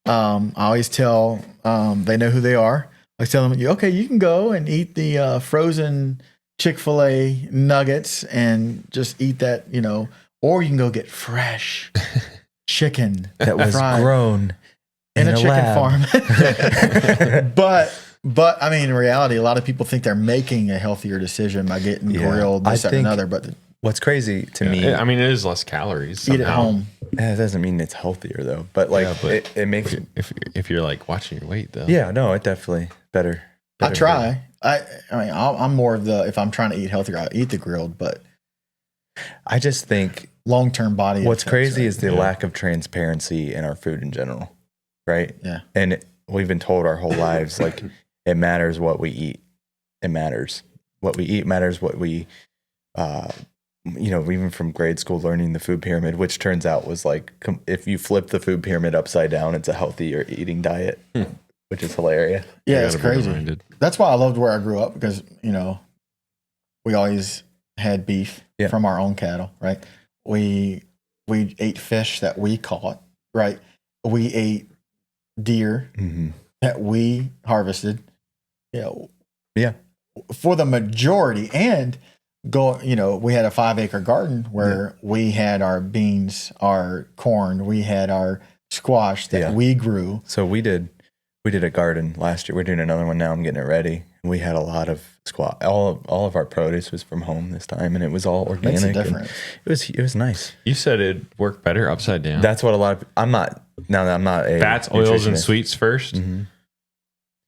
I always tell they know who they are. I tell them, okay, you can go and eat the frozen Chick-fil-A nuggets and just eat that, or you can go get fresh chicken That was fried grown in a chicken lab. farm. But I mean, in reality, a lot of people think they're making a healthier decision by getting Yeah. grilled, this, I that, and think- another. But What's crazy to me, I mean, it is less calories. eat at somehow. home. it doesn't mean it's healthier though. But like, Yeah, but it makes If you're like watching your weight though. yeah, no, it definitely better. I try. I mean, I'm more of the, if I'm trying to eat healthier, I'll eat the grilled, but I just think long-term body. what's effects, crazy right? is the lack of transparency in our food in general, right? Yeah. And we've been told our whole lives, like, it matters what we eat. It matters. What we eat matters. What we, even from grade school, learning the food pyramid, which turns out was like, if you flip the food pyramid upside down, it's a healthier eating diet, which is hilarious. Yeah, You it's gotta be crazy. reminded. That's why I loved where I grew up because, we always had beef Yeah. from our own cattle, right? We ate fish that we caught, right? We ate deer Mm-hmm. that we harvested, Yeah. for the majority. And we had a 5-acre garden where we had our beans, our corn, we had our squash that Yeah. we grew. So we did a garden last year. We're doing another one now. I'm getting it ready. We had a lot of squash. All of our produce was from home this time, and it was all organic. Makes a and difference. It was nice. You said it'd work better upside down. That's what a lot of. I'm not a Fats, oils, and nutritionist. sweets 1st. Mhm.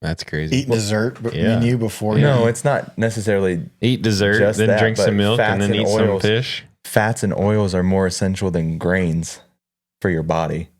That's crazy. Eat dessert yeah. menu before you No, eat. it's not necessarily. Eat dessert, Just then that, drink but some milk, and fats then and eat some oils. fish. Fats and oils are more essential than grains for your body.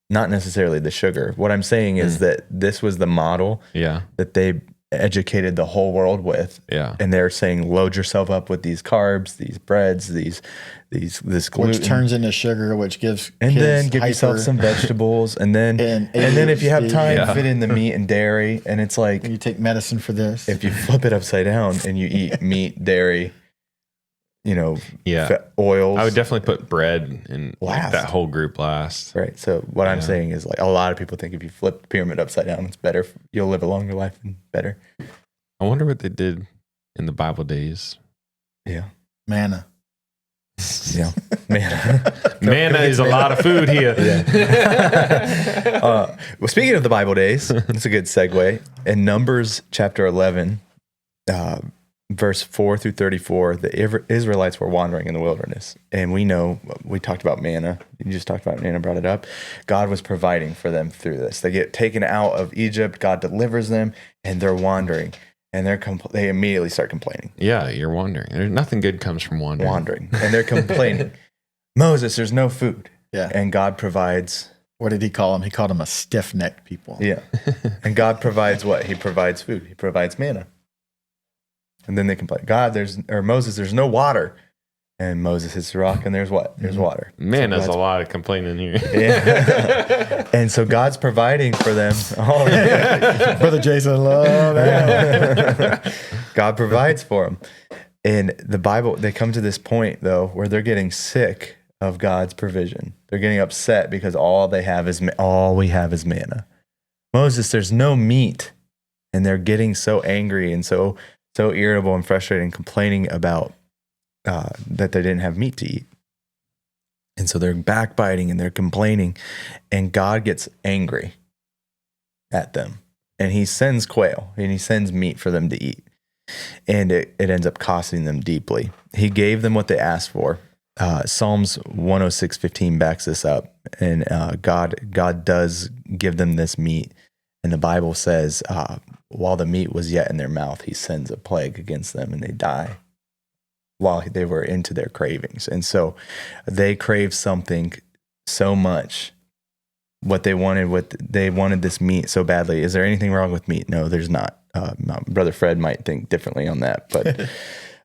Not necessarily the sugar. What I'm saying is that this was the model Yeah, that they educated the whole world with. yeah. And they're saying, load yourself up with these carbs, these breads, this gluten. Which turns into sugar, which gives and kids then give yourself hyper- some vegetables. And then And then if you have ADHD. time, Yeah. fit in the meat and dairy. And it's like, And you take medicine for this. if you flip it upside down and you eat meat, dairy, Yeah. oils. I would definitely put bread in Last. that whole group last. Right. So what I'm Yeah. saying is, like, a lot of people think if you flip the pyramid upside down, it's better. You'll live a longer life and better. I wonder what they did in the Bible days. Yeah. Manna. Yeah. Man. Manna is a lot of food here. Well, speaking of the Bible days, it's a good segue. In Numbers chapter 11, verse 4 through 34, the Israelites were wandering in the wilderness. And we talked about manna. You just talked about manna, brought it up. God was providing for them through this. They get taken out of Egypt. God delivers them, and they're wandering. And they immediately start complaining. Yeah, you're wandering. There's nothing good comes from wandering. And they're complaining. Moses, there's no food. Yeah. And God provides. What did he call them? He called them a stiff-necked people. Yeah. And God provides what? He provides food. He provides manna. And then they complain, Moses, there's no water. And Moses hits the rock, and there's what? There's water. Man, So there's a God's- lot of complaining here. Yeah. And so God's providing for them. Oh, yeah. Brother Jason, love that. God provides for them. And the Bible, they come to this point, though, where they're getting sick of God's provision. They're getting upset because all we have is manna. Moses, there's no meat. And they're getting so angry and so irritable and frustrated and complaining about that they didn't have meat to eat. And so they're backbiting and they're complaining. And God gets angry at them. And he sends quail and he sends meat for them to eat. And it ends up costing them deeply. He gave them what they asked for. Psalms 106:15 backs this up. And God does give them this meat. And the Bible says, while the meat was yet in their mouth, he sends a plague against them and they die while they were into their cravings. And so they craved something so much. What they wanted this meat so badly. Is there anything wrong with meat? No, there's not. Brother Fred might think differently on that, but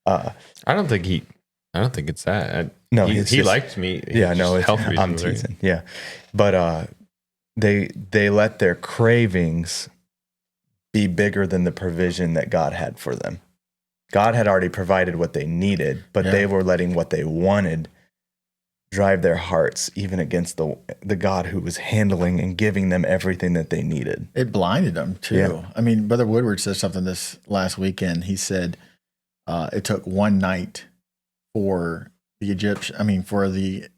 I don't think it's that. No, he it's just- liked meat. yeah, no, It's it's, health I'm reasons, right? teasing. Yeah, but they let their cravings be bigger than the provision that God had for them. God had already provided what they needed, but they were letting what they wanted drive their hearts, even against the God who was handling and giving them everything that they needed. It blinded them too. Yeah. I mean, Brother Woodward said something this last weekend. He said it took one night for the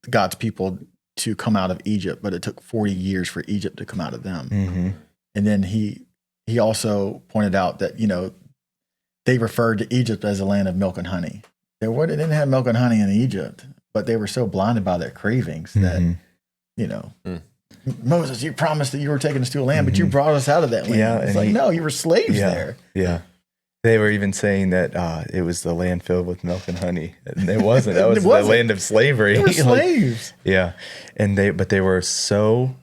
God's people to come out of Egypt, but it took 40 years for Egypt to come out of them. Mm-hmm. And then he also pointed out that, they referred to Egypt as a land of milk and honey. They didn't have milk and honey in Egypt, but they were so blinded by their cravings that, Moses, you promised that you were taking us to a land, but you brought us out of that land. Yeah, it's and like, no, you were slaves there. Yeah. They were even saying that it was the land filled with milk and honey. And it wasn't. That was the land of slavery. They were slaves. Yeah. But they were so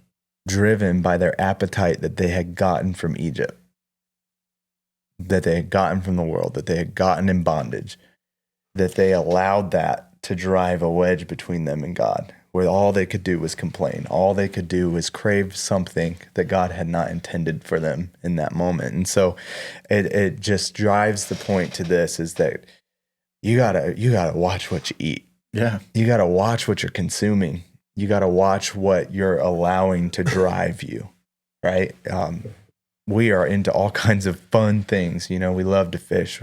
driven by their appetite that they had gotten from Egypt, that they had gotten from the world, that they had gotten in bondage, that they allowed that to drive a wedge between them and God, where all they could do was complain. All they could do was crave something that God had not intended for them in that moment. And so it just drives the point to this, is that you gotta watch what you eat. Yeah. You gotta watch what you're consuming. You gotta watch what you're allowing to drive you, right? We are into all kinds of fun things. We love to fish.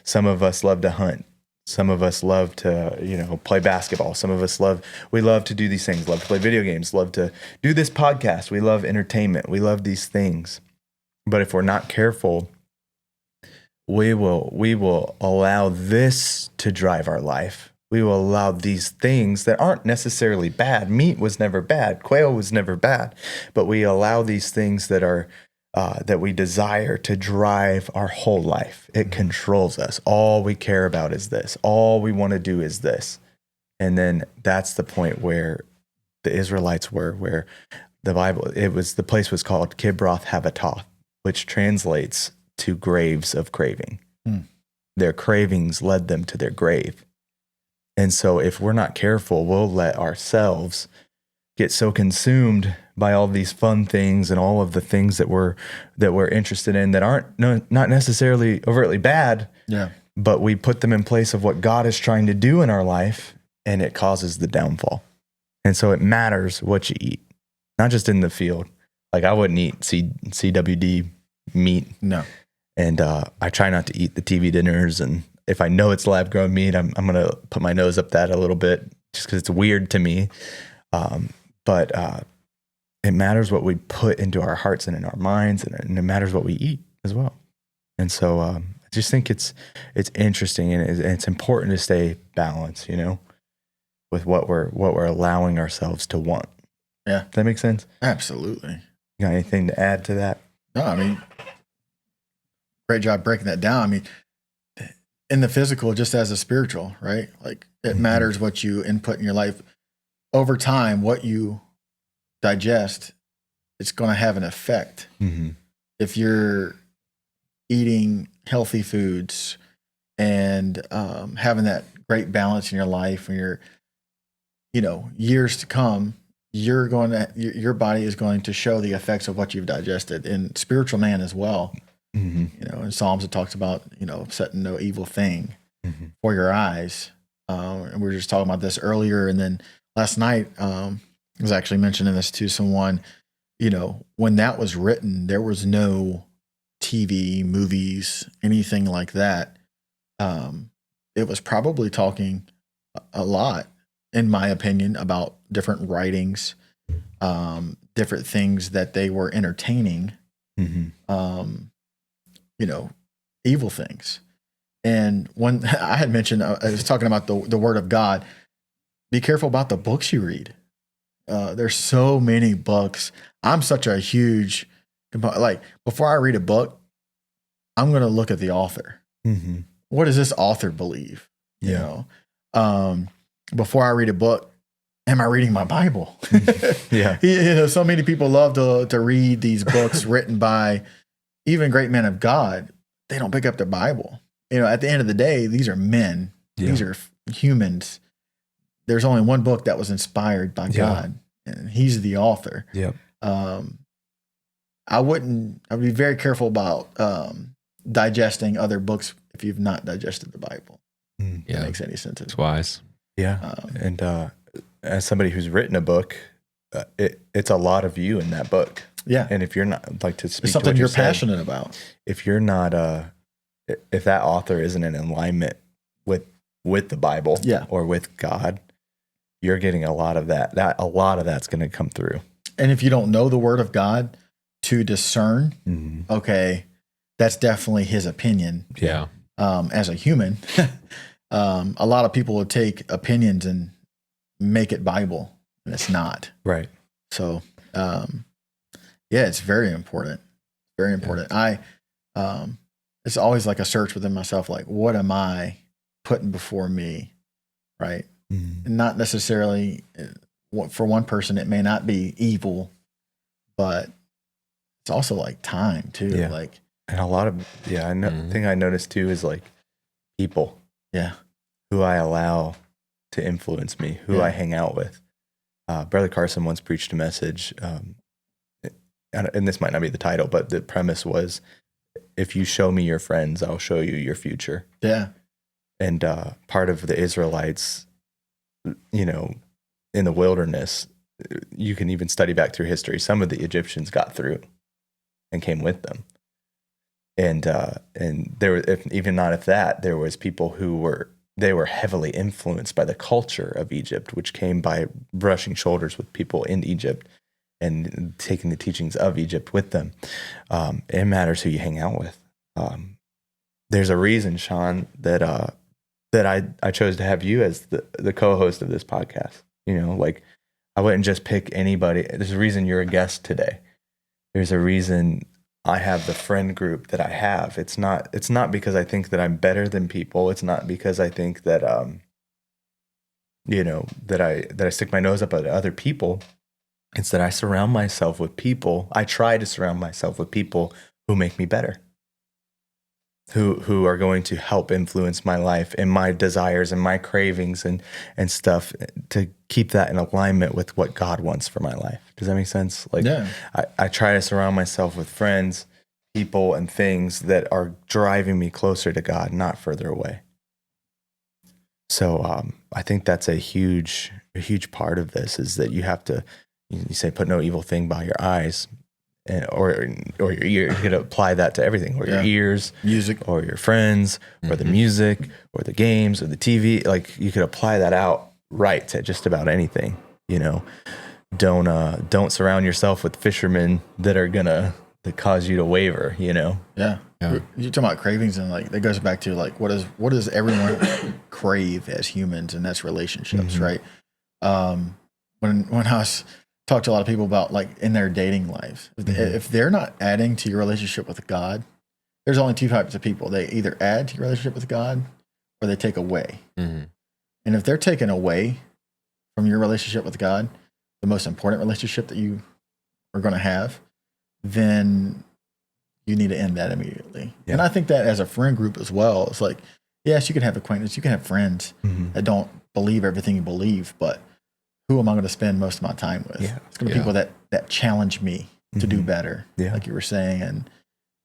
Some of us love to hunt. Some of us love to, play basketball. Some of us we love to do these things, love to play video games, love to do this podcast. We love entertainment. We love these things. But if we're not careful, we will allow this to drive our life. We will allow these things that aren't necessarily bad. Meat was never bad. Quail was never bad. But we allow these things that are that we desire to drive our whole life. It controls us. All we care about is this. All we want to do is this. And then that's the point where the Israelites were, where the place was called Kibroth Hattavath, which translates to graves of craving. Their cravings led them to their grave. And so if we're not careful, we'll let ourselves get so consumed by all these fun things and all of the things that we're interested in that aren't not necessarily overtly bad. Yeah. But we put them in place of what God is trying to do in our life, and it causes the downfall. And so it matters what you eat, not just in the field. Like I wouldn't eat CWD meat. No. And I try not to eat the TV dinners. And if I know it's lab grown meat, I'm going to put my nose up that a little bit just because it's weird to me. But it matters what we put into our hearts and in our minds, and it matters what we eat as well. And so I just think it's interesting, and it's important to stay balanced, with what we're allowing ourselves to want. Yeah. Does that make sense? Absolutely. You got anything to add to that? No, I mean, great job breaking that down. I mean, in the physical, just as a spiritual, right? Like it matters what you input in your life. Over time, what you digest, it's going to have an effect. Mm-hmm. If you're eating healthy foods and having that great balance in your life, and you're, years to come, your body is going to show the effects of what you've digested. And spiritual man as well. Mm-hmm. In Psalms it talks about, setting no evil thing for your eyes. And we were just talking about this earlier, and then last night, I was actually mentioning this to someone, when that was written, there was no TV, movies, anything like that. It was probably talking a lot, in my opinion, about different writings, different things that they were entertaining, evil things. And when I had mentioned, I was talking about the Word of God. Be careful about the books you read. There's so many books. I'm such a huge, before I read a book, I'm going to look at the author. Mm-hmm. What does this author believe? Before I read a book, am I reading my Bible? Yeah. So many people love to read these books written by even great men of God. They don't pick up their Bible. At the end of the day, these are men. Yeah. These are humans. There's only one book that was inspired by God, and he's the author. Yep. I'd be very careful about digesting other books if you've not digested the Bible. If that makes any sense. It's wise. Yeah. And as somebody who's written a book, it's a lot of you in that book. Yeah. And if you're not, like, to speak It's to something what you're saying, passionate about. if you're not, if that author isn't in alignment with the Bible or with God, you're getting a lot of that. A lot of that's going to come through. And if you don't know the word of God to discern, okay, that's definitely his opinion. Yeah. As a human, a lot of people will take opinions and make it Bible, and it's not. Right. So, it's very important. Very important. It's always like a search within myself, like, what am I putting before me? Right. And not necessarily, for one person, it may not be evil, but it's also like time too. Yeah. Like, and a lot of, thing I noticed too is like people. Yeah. Who I allow to influence me, who I hang out with. Brother Carson once preached a message, and this might not be the title, but the premise was, if you show me your friends, I'll show you your future. Yeah. And part of the Israelites, in the wilderness, you can even study back through history. Some of the Egyptians got through and came with them. And there were, there was people who were heavily influenced by the culture of Egypt, which came by brushing shoulders with people in Egypt and taking the teachings of Egypt with them. It matters who you hang out with. There's a reason, Sean, that I chose to have you as the co-host of this podcast. Like, I wouldn't just pick anybody. There's a reason you're a guest today. There's a reason I have the friend group that I have. It's not because I think that I'm better than people. It's not because I think that that I stick my nose up at other people. It's that I surround myself with people. I try to surround myself with people who make me better, who are going to help influence my life and my desires and my cravings and stuff, to keep that in alignment with what God wants for my life. Does that make sense? Like, I try to surround myself with friends, people, and things that are driving me closer to God, not further away. So I think that's a huge part of this, is that you have to, you say, put no evil thing by your eyes, or your ear. You could apply that to everything, or your ears, music, or your friends, or the music, or the games, or the TV. Like, you could apply that out right to just about anything. Don't surround yourself with fishermen that are gonna cause you to waver. You're talking about cravings, and like that goes back to like what does everyone crave as humans, and that's relationships, right? When I was talk to a lot of people about like in their dating lives, if they're not adding to your relationship with God, there's only two types of people. They either add to your relationship with God, or they take away. And if they're taken away from your relationship with God, the most important relationship that you are going to have, then you need to end that immediately. And I think that as a friend group as well, it's like, yes, you can have acquaintances, you can have friends that don't believe everything you believe, but who am I going to spend most of my time with? It's going to be people that challenge me to do better, like you were saying,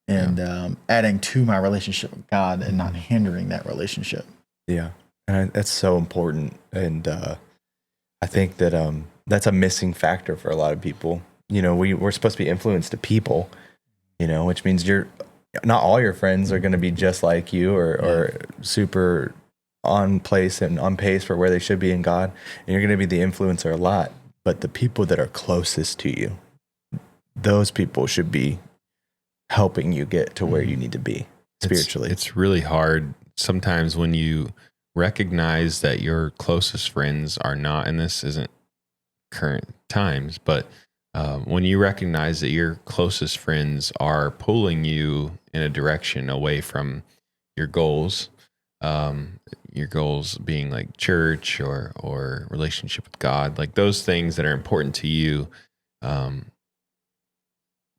and adding to my relationship with God and not hindering that relationship. Yeah, and that's so important. And I think that that's a missing factor for a lot of people. We're supposed to be influenced to people, which means not all your friends are going to be just like you or super on place and on pace for where they should be in God. And you're going to be the influencer a lot, but the people that are closest to you, those people should be helping you get to where you need to be spiritually. It's really hard sometimes when you recognize that your closest friends are not, and this isn't current times, but when you recognize that your closest friends are pulling you in a direction away from your goals being like church or relationship with God, like those things that are important to you,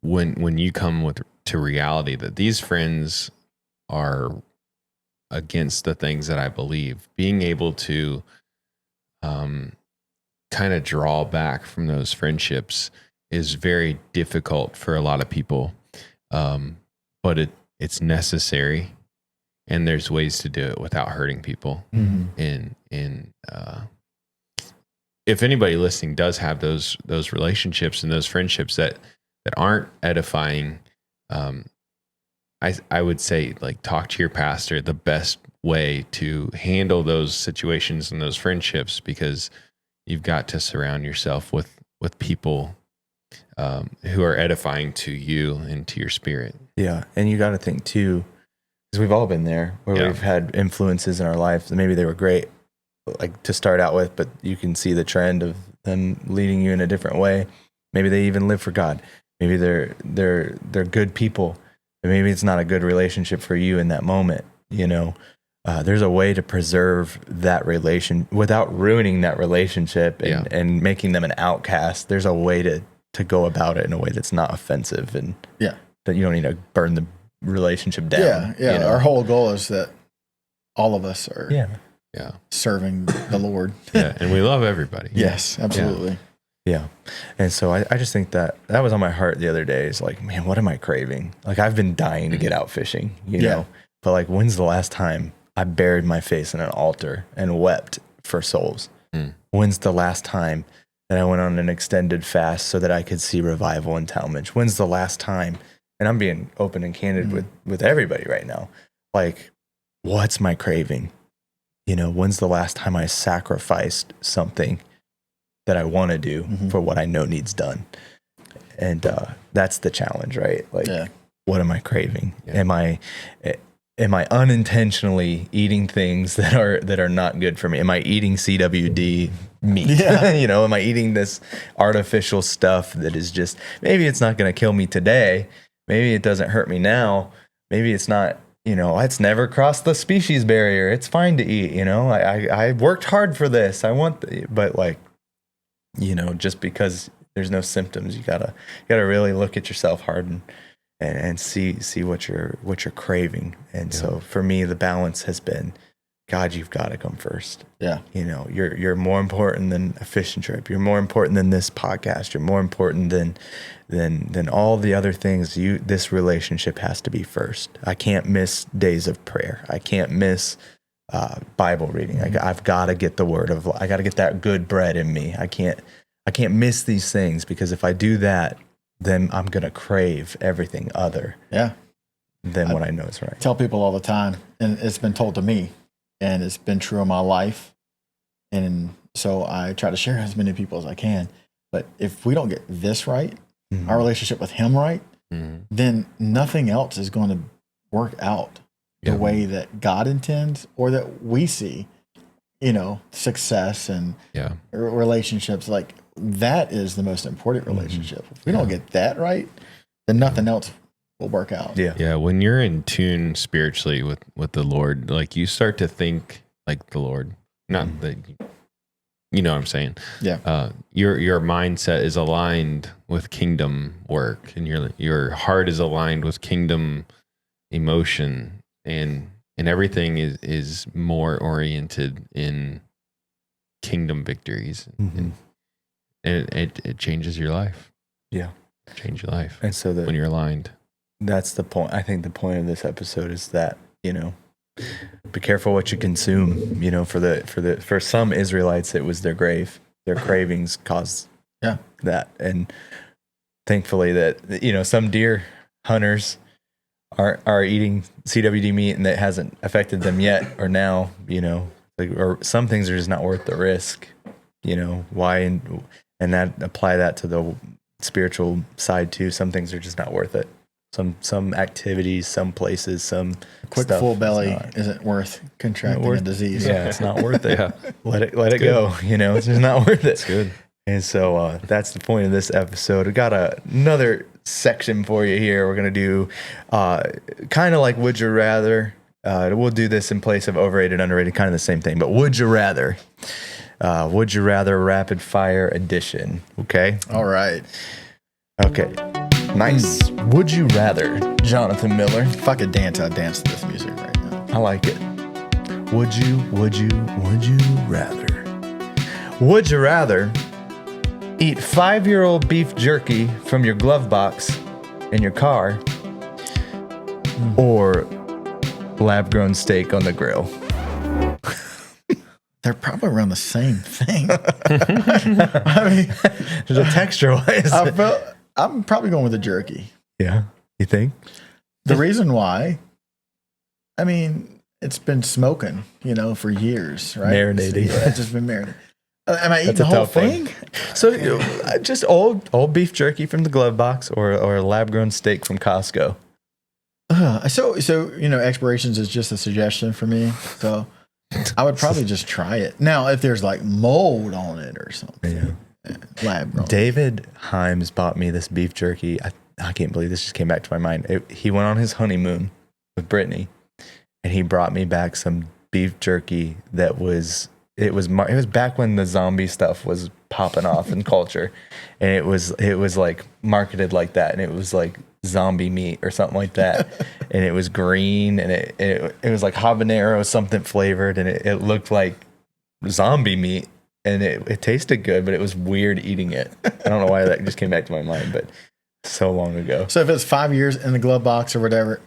when you come to reality that these friends are against the things that I believe, being able to kind of draw back from those friendships is very difficult for a lot of people, but it's necessary. and there's ways to do it without hurting people. And if anybody listening does have those relationships and those friendships that aren't edifying, I would say, like, talk to your pastor. The best way to handle those situations and those friendships, because you've got to surround yourself with people who are edifying to you and to your spirit. Yeah. And you got to think too, because we've all been there where we've had influences in our life. Maybe they were great, like, to start out with, but you can see the trend of them leading you in a different way. Maybe they even live for God. Maybe they're good people, but maybe it's not a good relationship for you in that moment. You know, there's a way to preserve that relation without ruining that relationship and making them an outcast. There's a way to go about it in a way that's not offensive, and that you don't need to burn the relationship down. Yeah. You know? Our whole goal is that all of us are serving the Lord. And we love everybody. Yes, absolutely. Yeah. And so I just think that was on my heart the other day. Is like, man, what am I craving? Like, I've been dying to get out fishing, you know, but like, when's the last time I buried my face in an altar and wept for souls? When's the last time that I went on an extended fast so that I could see revival in Talmadge? When's the last time? And I'm being open and candid with everybody right now. Like, what's my craving? You know, when's the last time I sacrificed something that I want to do for what I know needs done? And that's the challenge, right? Like, what am I craving? Am I unintentionally eating things that are not good for me? Am I eating CWD meat? You know, am I eating this artificial stuff that is just, maybe it's not going to kill me today. Maybe it doesn't hurt me now. Maybe it's not, you know, it's never crossed the species barrier. It's fine to eat, you know, I worked hard for this. But like, you know, just because there's no symptoms, you gotta really look at yourself hard and see what you're craving. And so for me, the balance has been, God, you've got to come first. Yeah. You know, you're more important than a fishing trip. You're more important than this podcast. You're more important than all the other things. This relationship has to be first. I can't miss days of prayer. I can't miss Bible reading. I've got to get the I got to get that good bread in me. I can't miss these things, because if I do that, then I'm going to crave everything other than what I know is right. Tell people all the time, and it's been told to me, and it's been true in my life. And so I try to share as many people as I can. But if we don't get this right, our relationship with Him right, then nothing else is going to work out the way that God intends, or that we see, you know, success and relationships. Like, that is the most important relationship. If we don't get that right, then nothing else will work out. Yeah. When you're in tune spiritually with the Lord, like, you start to think like the Lord. Not that, you know what I'm saying? Yeah. Your mindset is aligned with kingdom work, and your heart is aligned with kingdom emotion, and everything is more oriented in kingdom victories. And it changes your life. Yeah. Change your life. And so when you're aligned. That's the point. I think the point of this episode is that, you know, be careful what you consume. You know, for some Israelites, it was their grave. Their cravings caused that. And thankfully that, you know, some deer hunters are eating CWD meat, and that hasn't affected them yet or now, you know, like, or some things are just not worth the risk, you know, why, and that apply that to the spiritual side too. Some things are just not worth it. Some activities, some places, some quick full belly isn't worth contracting a disease. Yeah, it's not worth it. Let it go. You know, it's just not worth it. It's good. And so that's the point of this episode. We got another section for you here. We're gonna do kind of like Would You Rather. We'll do this in place of overrated, underrated, kind of the same thing. But Would You Rather? Would You Rather Rapid Fire Edition. Okay. All right. Okay. Nice. Would you rather, Jonathan Miller? If I could dance, I'd dance to this music right now. I like it. Would you rather? Would you rather eat 5-year-old beef jerky from your glove box in your car, or lab-grown steak on the grill? They're probably around the same thing. I mean, There's a texture-wise. I'm probably going with the jerky. Yeah, you think? The reason why, I mean, it's been smoking, for years, right? Marinating. So, it's just been marinating. Am I eating That's a the whole tough one. thing? So just old beef jerky from the glove box or a lab-grown steak from Costco. So expirations is just a suggestion for me. So I would probably just try it. Now, if there's like mold on it or something, lab grown. David Himes bought me this beef jerky. I can't believe this just came back to my mind. He went on his honeymoon with Brittany, and he brought me back some beef jerky that was back when the zombie stuff was popping off in culture, and it was like marketed like that, and it was like zombie meat or something like that, and it was green, and it was like habanero something flavored, and it looked like zombie meat, and it tasted good, but it was weird eating it. I don't know why that just came back to my mind, but so long ago. So if it's 5 years in the glove box or whatever,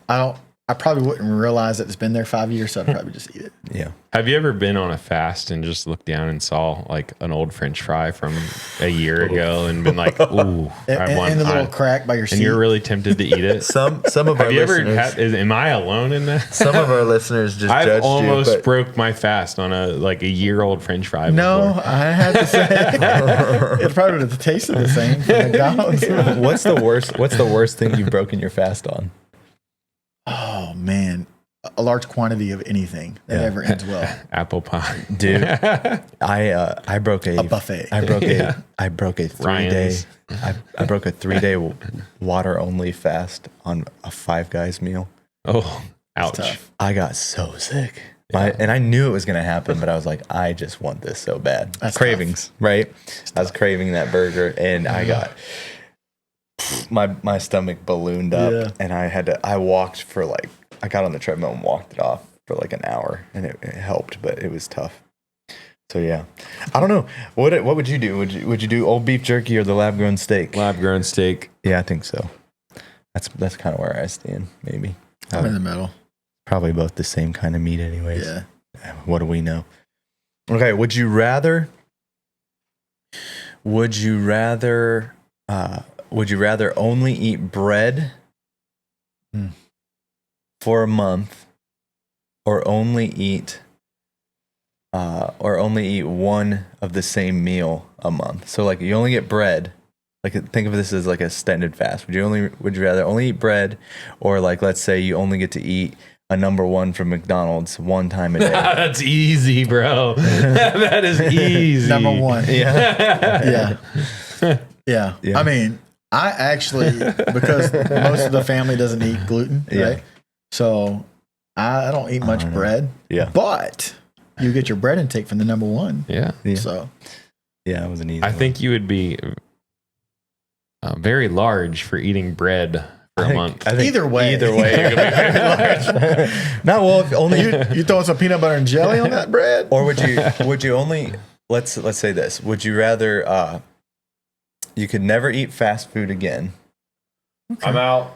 I probably wouldn't realize that it's been there 5 years, so I'd probably just eat it. Yeah. Have you ever been on a fast and just looked down and saw like an old French fry from a year ago and been like, "Ooh, I want." In the little crack by your seat. And you're really tempted to eat it. Some of our Have you ever listeners, am I alone in that? some of our listeners just I've judged almost you, but broke my fast on a year-old French fry. No, before. I have to say it probably would have tasted the same from McDonald's. what's the worst thing you've broken your fast on? Oh man, a large quantity of anything that never ends well. Apple pie, Dude, I broke a buffet. I broke a 3 day. Ryan's. I broke a 3 day water only fast on a Five Guys meal. Oh, ouch! Tough. I got so sick. And I knew it was going to happen, but I was like, I just want this so bad. That's Cravings, right? I was craving that burger, and I got my stomach ballooned up, and I walked for I got on the treadmill and walked it off for like an hour, and it helped, but it was tough. So yeah, I don't know. What would you do? Would you do old beef jerky or the lab grown steak? Lab grown steak. Yeah, I think so. That's kind of where I stand. Maybe I'm in the middle. probably both the same kind of meat, anyways. Yeah. What do we know? Okay, would you rather only eat bread for a month, or only eat one of the same meal a month? So like you only get bread. Like think of this as like a extended fast. Would you rather only eat bread, or like let's say you only get to eat a number one from McDonald's one time a day? That's easy, bro. That is easy. Number one. Yeah. Yeah. Yeah. I mean, I actually, because most of the family doesn't eat gluten, Yeah. right? So I don't eat much bread. Yeah. But you get your bread intake from the number one. Yeah. Yeah. So Yeah, it was an easy I one. think you would be very large for eating bread for a month. I think Either way. Either way, you're gonna be very large. No, well, if only you throwing some peanut butter and jelly on that bread? or would you only let's say this. Would you rather you could never eat fast food again, I'm out.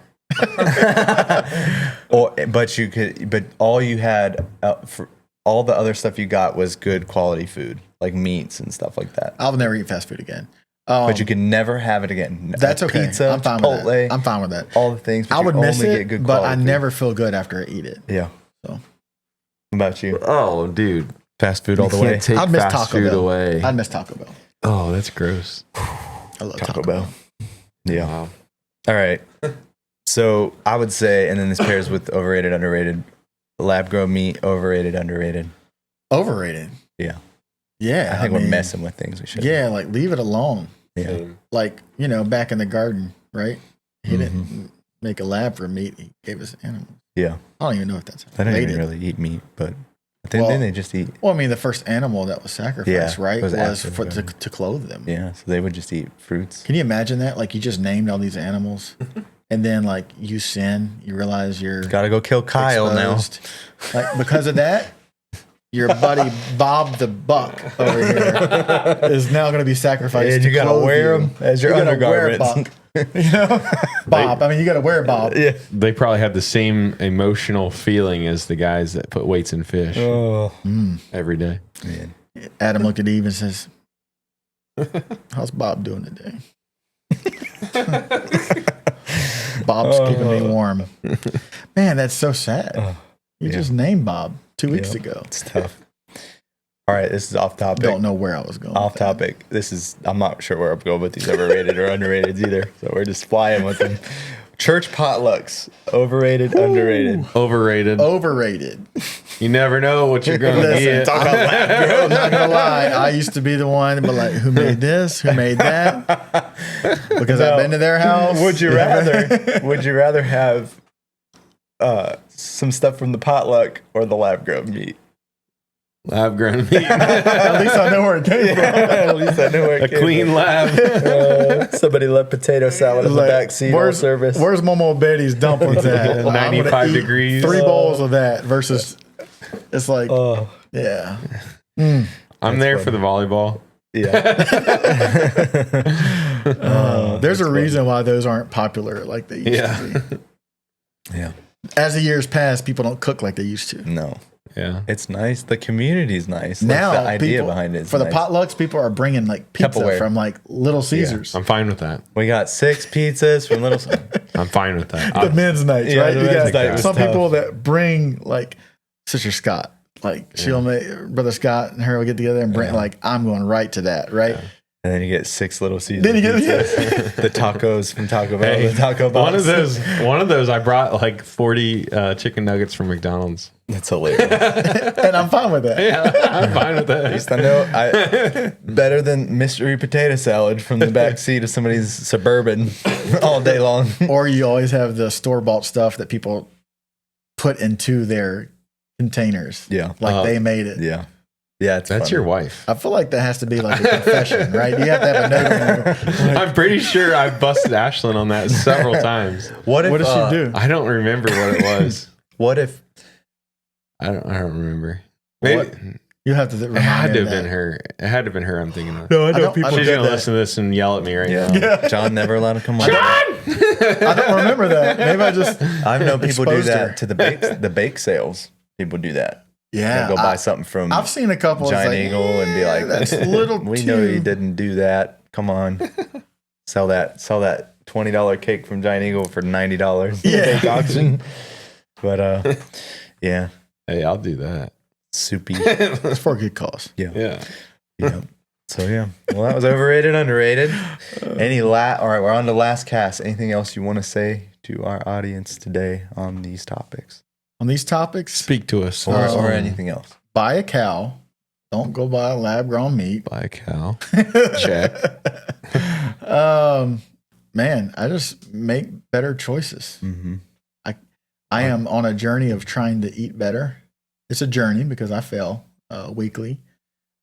but all you had for all the other stuff you got was good quality food, like meats and stuff like that. I'll never eat fast food again. But you could never have it again. That's okay. Pizza, I'm fine Chipotle, with that. I'm fine with that. all the things. But I would you miss only it, get good but quality I food. never feel good after I eat it. Yeah. So. What about you? Oh, dude. Fast food all the way. Take I'd miss fast Taco food Bell. away. I'd miss Taco Bell. Oh, that's gross. I love Taco Bell. Yeah. All right. So I would say, and then this pairs with overrated, underrated. Lab grown meat, overrated, underrated. Overrated. Yeah. Yeah. I think we're mean, messing with things we should. Yeah, like leave it alone. Yeah. Like, back in the garden, right? He didn't make a lab for meat. He gave us animals. Yeah. I don't even know if that's They don't related. even really eat meat, but then Well, they just eat. Well, I mean, the first animal that was sacrificed, Yeah, right, was was after the for garden. to clothe them. Yeah. So they would just eat fruits. Can you imagine that? Like, you just named all these animals, and then like you sin, you realize you're Gotta go kill Kyle exposed. Like because of that, your buddy Bob the Buck over here is now going to be sacrificed. And to you gotta clothe wear you. them as your You gotta wear undergarments. You know, Bob. I mean, you got to wear Bob. Yeah. They probably have the same emotional feeling as the guys that put weights in fish Oh, every day. man. Adam looked at Eve and says, "How's Bob doing today?" Bob's keeping me warm. Man, that's so sad. You just named Bob 2 weeks ago. It's tough. All right, this is off topic. Don't know where I was going. Off with that. topic. I'm not sure where I'm going with these overrated or underrated either. So we're just flying with them. Church potlucks. Overrated, underrated. Overrated. Overrated. You never know what you're going to Listen, get. talk about that, girl. I'm not gonna lie. I used to be the one, but like, who made this? Who made that? Because I've been to their house. Would you rather have some stuff from the potluck or the lab grown meat? Lab grown meat. At least I know where it came from. At least I know where A it came clean from. lab. Somebody left potato salad in the Like, back seat all service. Where's Momo Betty's dumplings at? I'm gonna 95 eat degrees. 3 bowls of that versus it's like, Oh, yeah. I'm there for the volleyball. yeah. There's a reason why those aren't popular like they used to be. Yeah. As the years pass, people don't cook like they used to. No. Yeah. It's nice. The community's nice. Now, Like, the idea people, behind it is for the nice. potlucks, people are bringing like pizza Tupperware. from like Little Caesars. I'm fine with that. We got 6 pizzas from Little. I'm fine with that. The men's nights, Yeah, right? the You men's got night was some tough. people that bring like Sister Scott. Like she'll make Brother Scott and her will get together and bring like, I'm going right to that, right? And then you get 6 Little Caesars. Then you get pizzas. The tacos from Taco Bell. Hey, the taco box. one of those I brought like 40 chicken nuggets from McDonald's. That's hilarious. And I'm fine with that. Yeah, I'm fine with At that. least I know better than mystery potato salad from the back seat of somebody's Suburban all day long. Or you always have the store bought stuff that people put into their containers. Yeah. Like they made it. Yeah. Yeah, it's That's funny. your wife. I feel like that has to be like a confession, right? You have to have a note in there. I'm pretty sure I busted Ashlyn on that several times. What if What does she do? I don't remember what it was. What if I don't remember. Maybe You have to it remind had me to of have been that. her. It had to have been her. I'm thinking of. No, I know people She's did gonna that. listen to this and yell at me right now. Yeah. John never allowed to come on? I don't remember that. Maybe I just I've known people do exposed that her. to the bake sales. People do that. Yeah. They'll go buy something from I've seen a couple. It's Giant like, Eagle and be like, that's a little we too. know you didn't do that. Come on. Sell that $20 cake from Giant Eagle for $90 in Yeah. the bake auction. But yeah, Hey, I'll do that. soupy. It's for a good cause. Yeah. Yeah. So yeah. Well, that was overrated, underrated. All right, we're on to last cast. Anything else you want to say to our audience today on these topics? On these topics, Speak to us. Or anything else? buy a cow. Don't go buy lab grown meat. Buy a cow. Check. Man, I just make better choices. Mm-hmm. I am on a journey of trying to eat better. It's a journey because I fail weekly.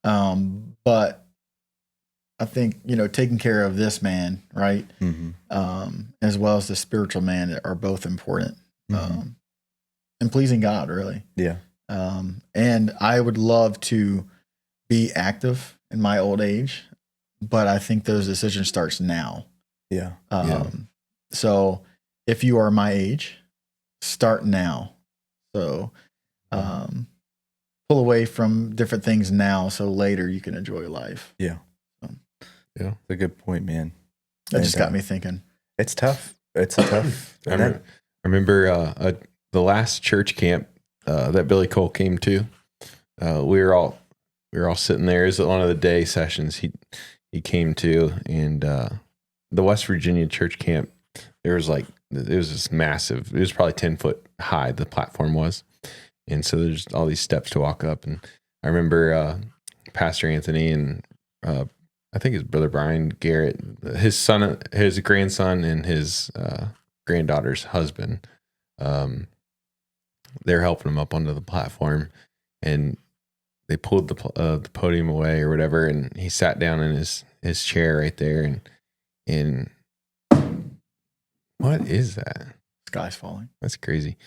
But I think, taking care of this man, right? Mm-hmm. As well as the spiritual man are both important. Mm-hmm. And pleasing God, really. Yeah. And I would love to be active in my old age, but I think those decisions starts now. Yeah. So if you are my age, start now. So pull away from different things now so later you can enjoy life. Yeah. Yeah. It's a good point, man. That just got me thinking. It's tough. It's a tough. I remember the last church camp that Billy Cole came to. We were all sitting there. It was one of the day sessions he came to, and the West Virginia church camp. It was this massive. It was probably 10 foot high. The platform was, and so there's all these steps to walk up. And I remember Pastor Anthony and I think his brother Brian Garrett, his son, his grandson, and his granddaughter's husband. They're helping him up onto the platform, and they pulled the podium away or whatever, and he sat down in his chair right there, and what is that? Sky's falling. That's crazy.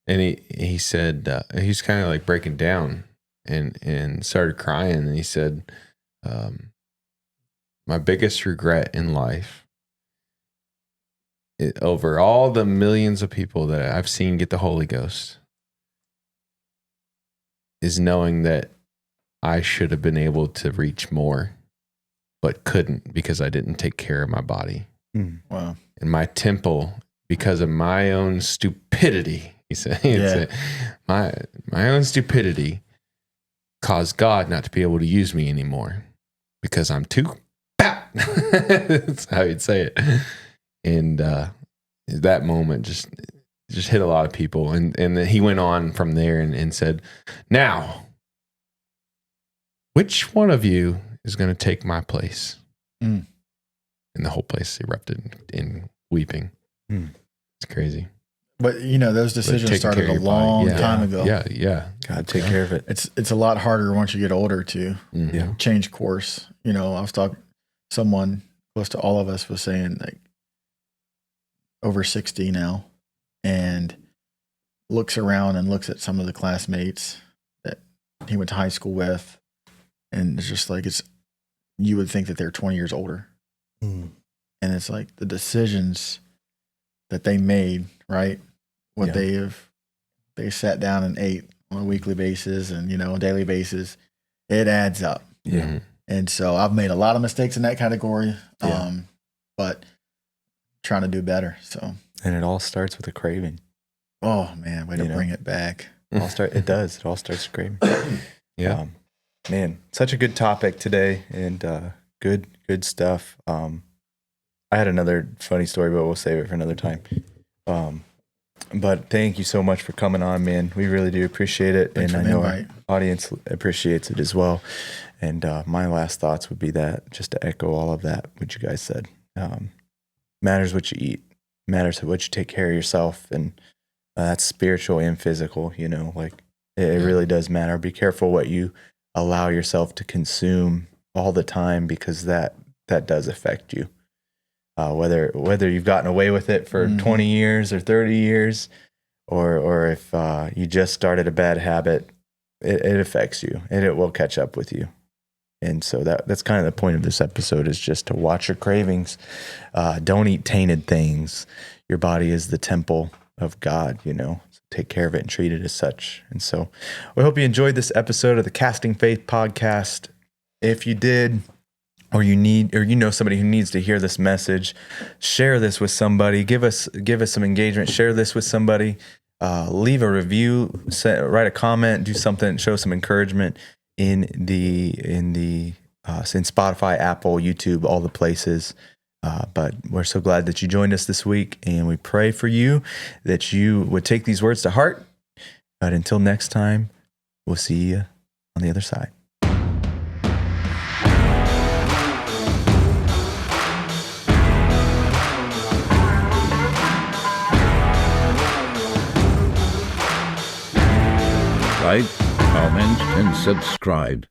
And he said he's kind of like breaking down and started crying, and he said, my biggest regret in life over all the millions of people that I've seen get the Holy Ghost is knowing that I should have been able to reach more, but couldn't because I didn't take care of my body. Wow. And my temple, because of my own stupidity, he said, my own stupidity caused God not to be able to use me anymore because I'm too fat. That's how he'd say it. And that moment just hit a lot of people. And then he went on from there and said, now, which one of you is going to take my place? And the whole place erupted in weeping. It's crazy. But those decisions started a long time ago. Yeah. God, take care of it. It's a lot harder once you get older to change course. I was talking, someone close to all of us was saying like over 60 now, and looks around and looks at some of the classmates that he went to high school with, and it's just like you would think that they're 20 years older. And it's like the decisions that they made, right? What they sat down and ate on a weekly basis and, a daily basis, it adds up. Yeah. And so I've made a lot of mistakes in that category, but trying to do better. So, and it all starts with a craving. Oh man, way to bring it back. It does. It all starts with craving. Yeah. Man, such a good topic today, and good stuff. I had another funny story, but we'll save it for another time. But thank you so much for coming on, man. We really do appreciate it. Thanks and for I know the our invite. audience appreciates it as well. And my last thoughts would be that, just to echo all of that, what you guys said. Matters what you eat, matters what you take care of yourself. And that's spiritual and physical, like it really does matter. Be careful what you allow yourself to consume all the time, because that does affect you. Whether you've gotten away with it for 20 years or 30 years, or if you just started a bad habit, it affects you and it will catch up with you. And so that's kind of the point of this episode, is just to watch your cravings. Don't eat tainted things. Your body is the temple of God, so take care of it and treat it as such. And so we hope you enjoyed this episode of the Casting Faith podcast. If you did, or somebody who needs to hear this message, share this with somebody. Give us some engagement. Share this with somebody. Leave a review. Write a comment. Do something. Show some encouragement in Spotify, Apple, YouTube, all the places. But we're so glad that you joined us this week, and we pray for you that you would take these words to heart. But until next time, we'll see you on the other side. Like, comment, and subscribe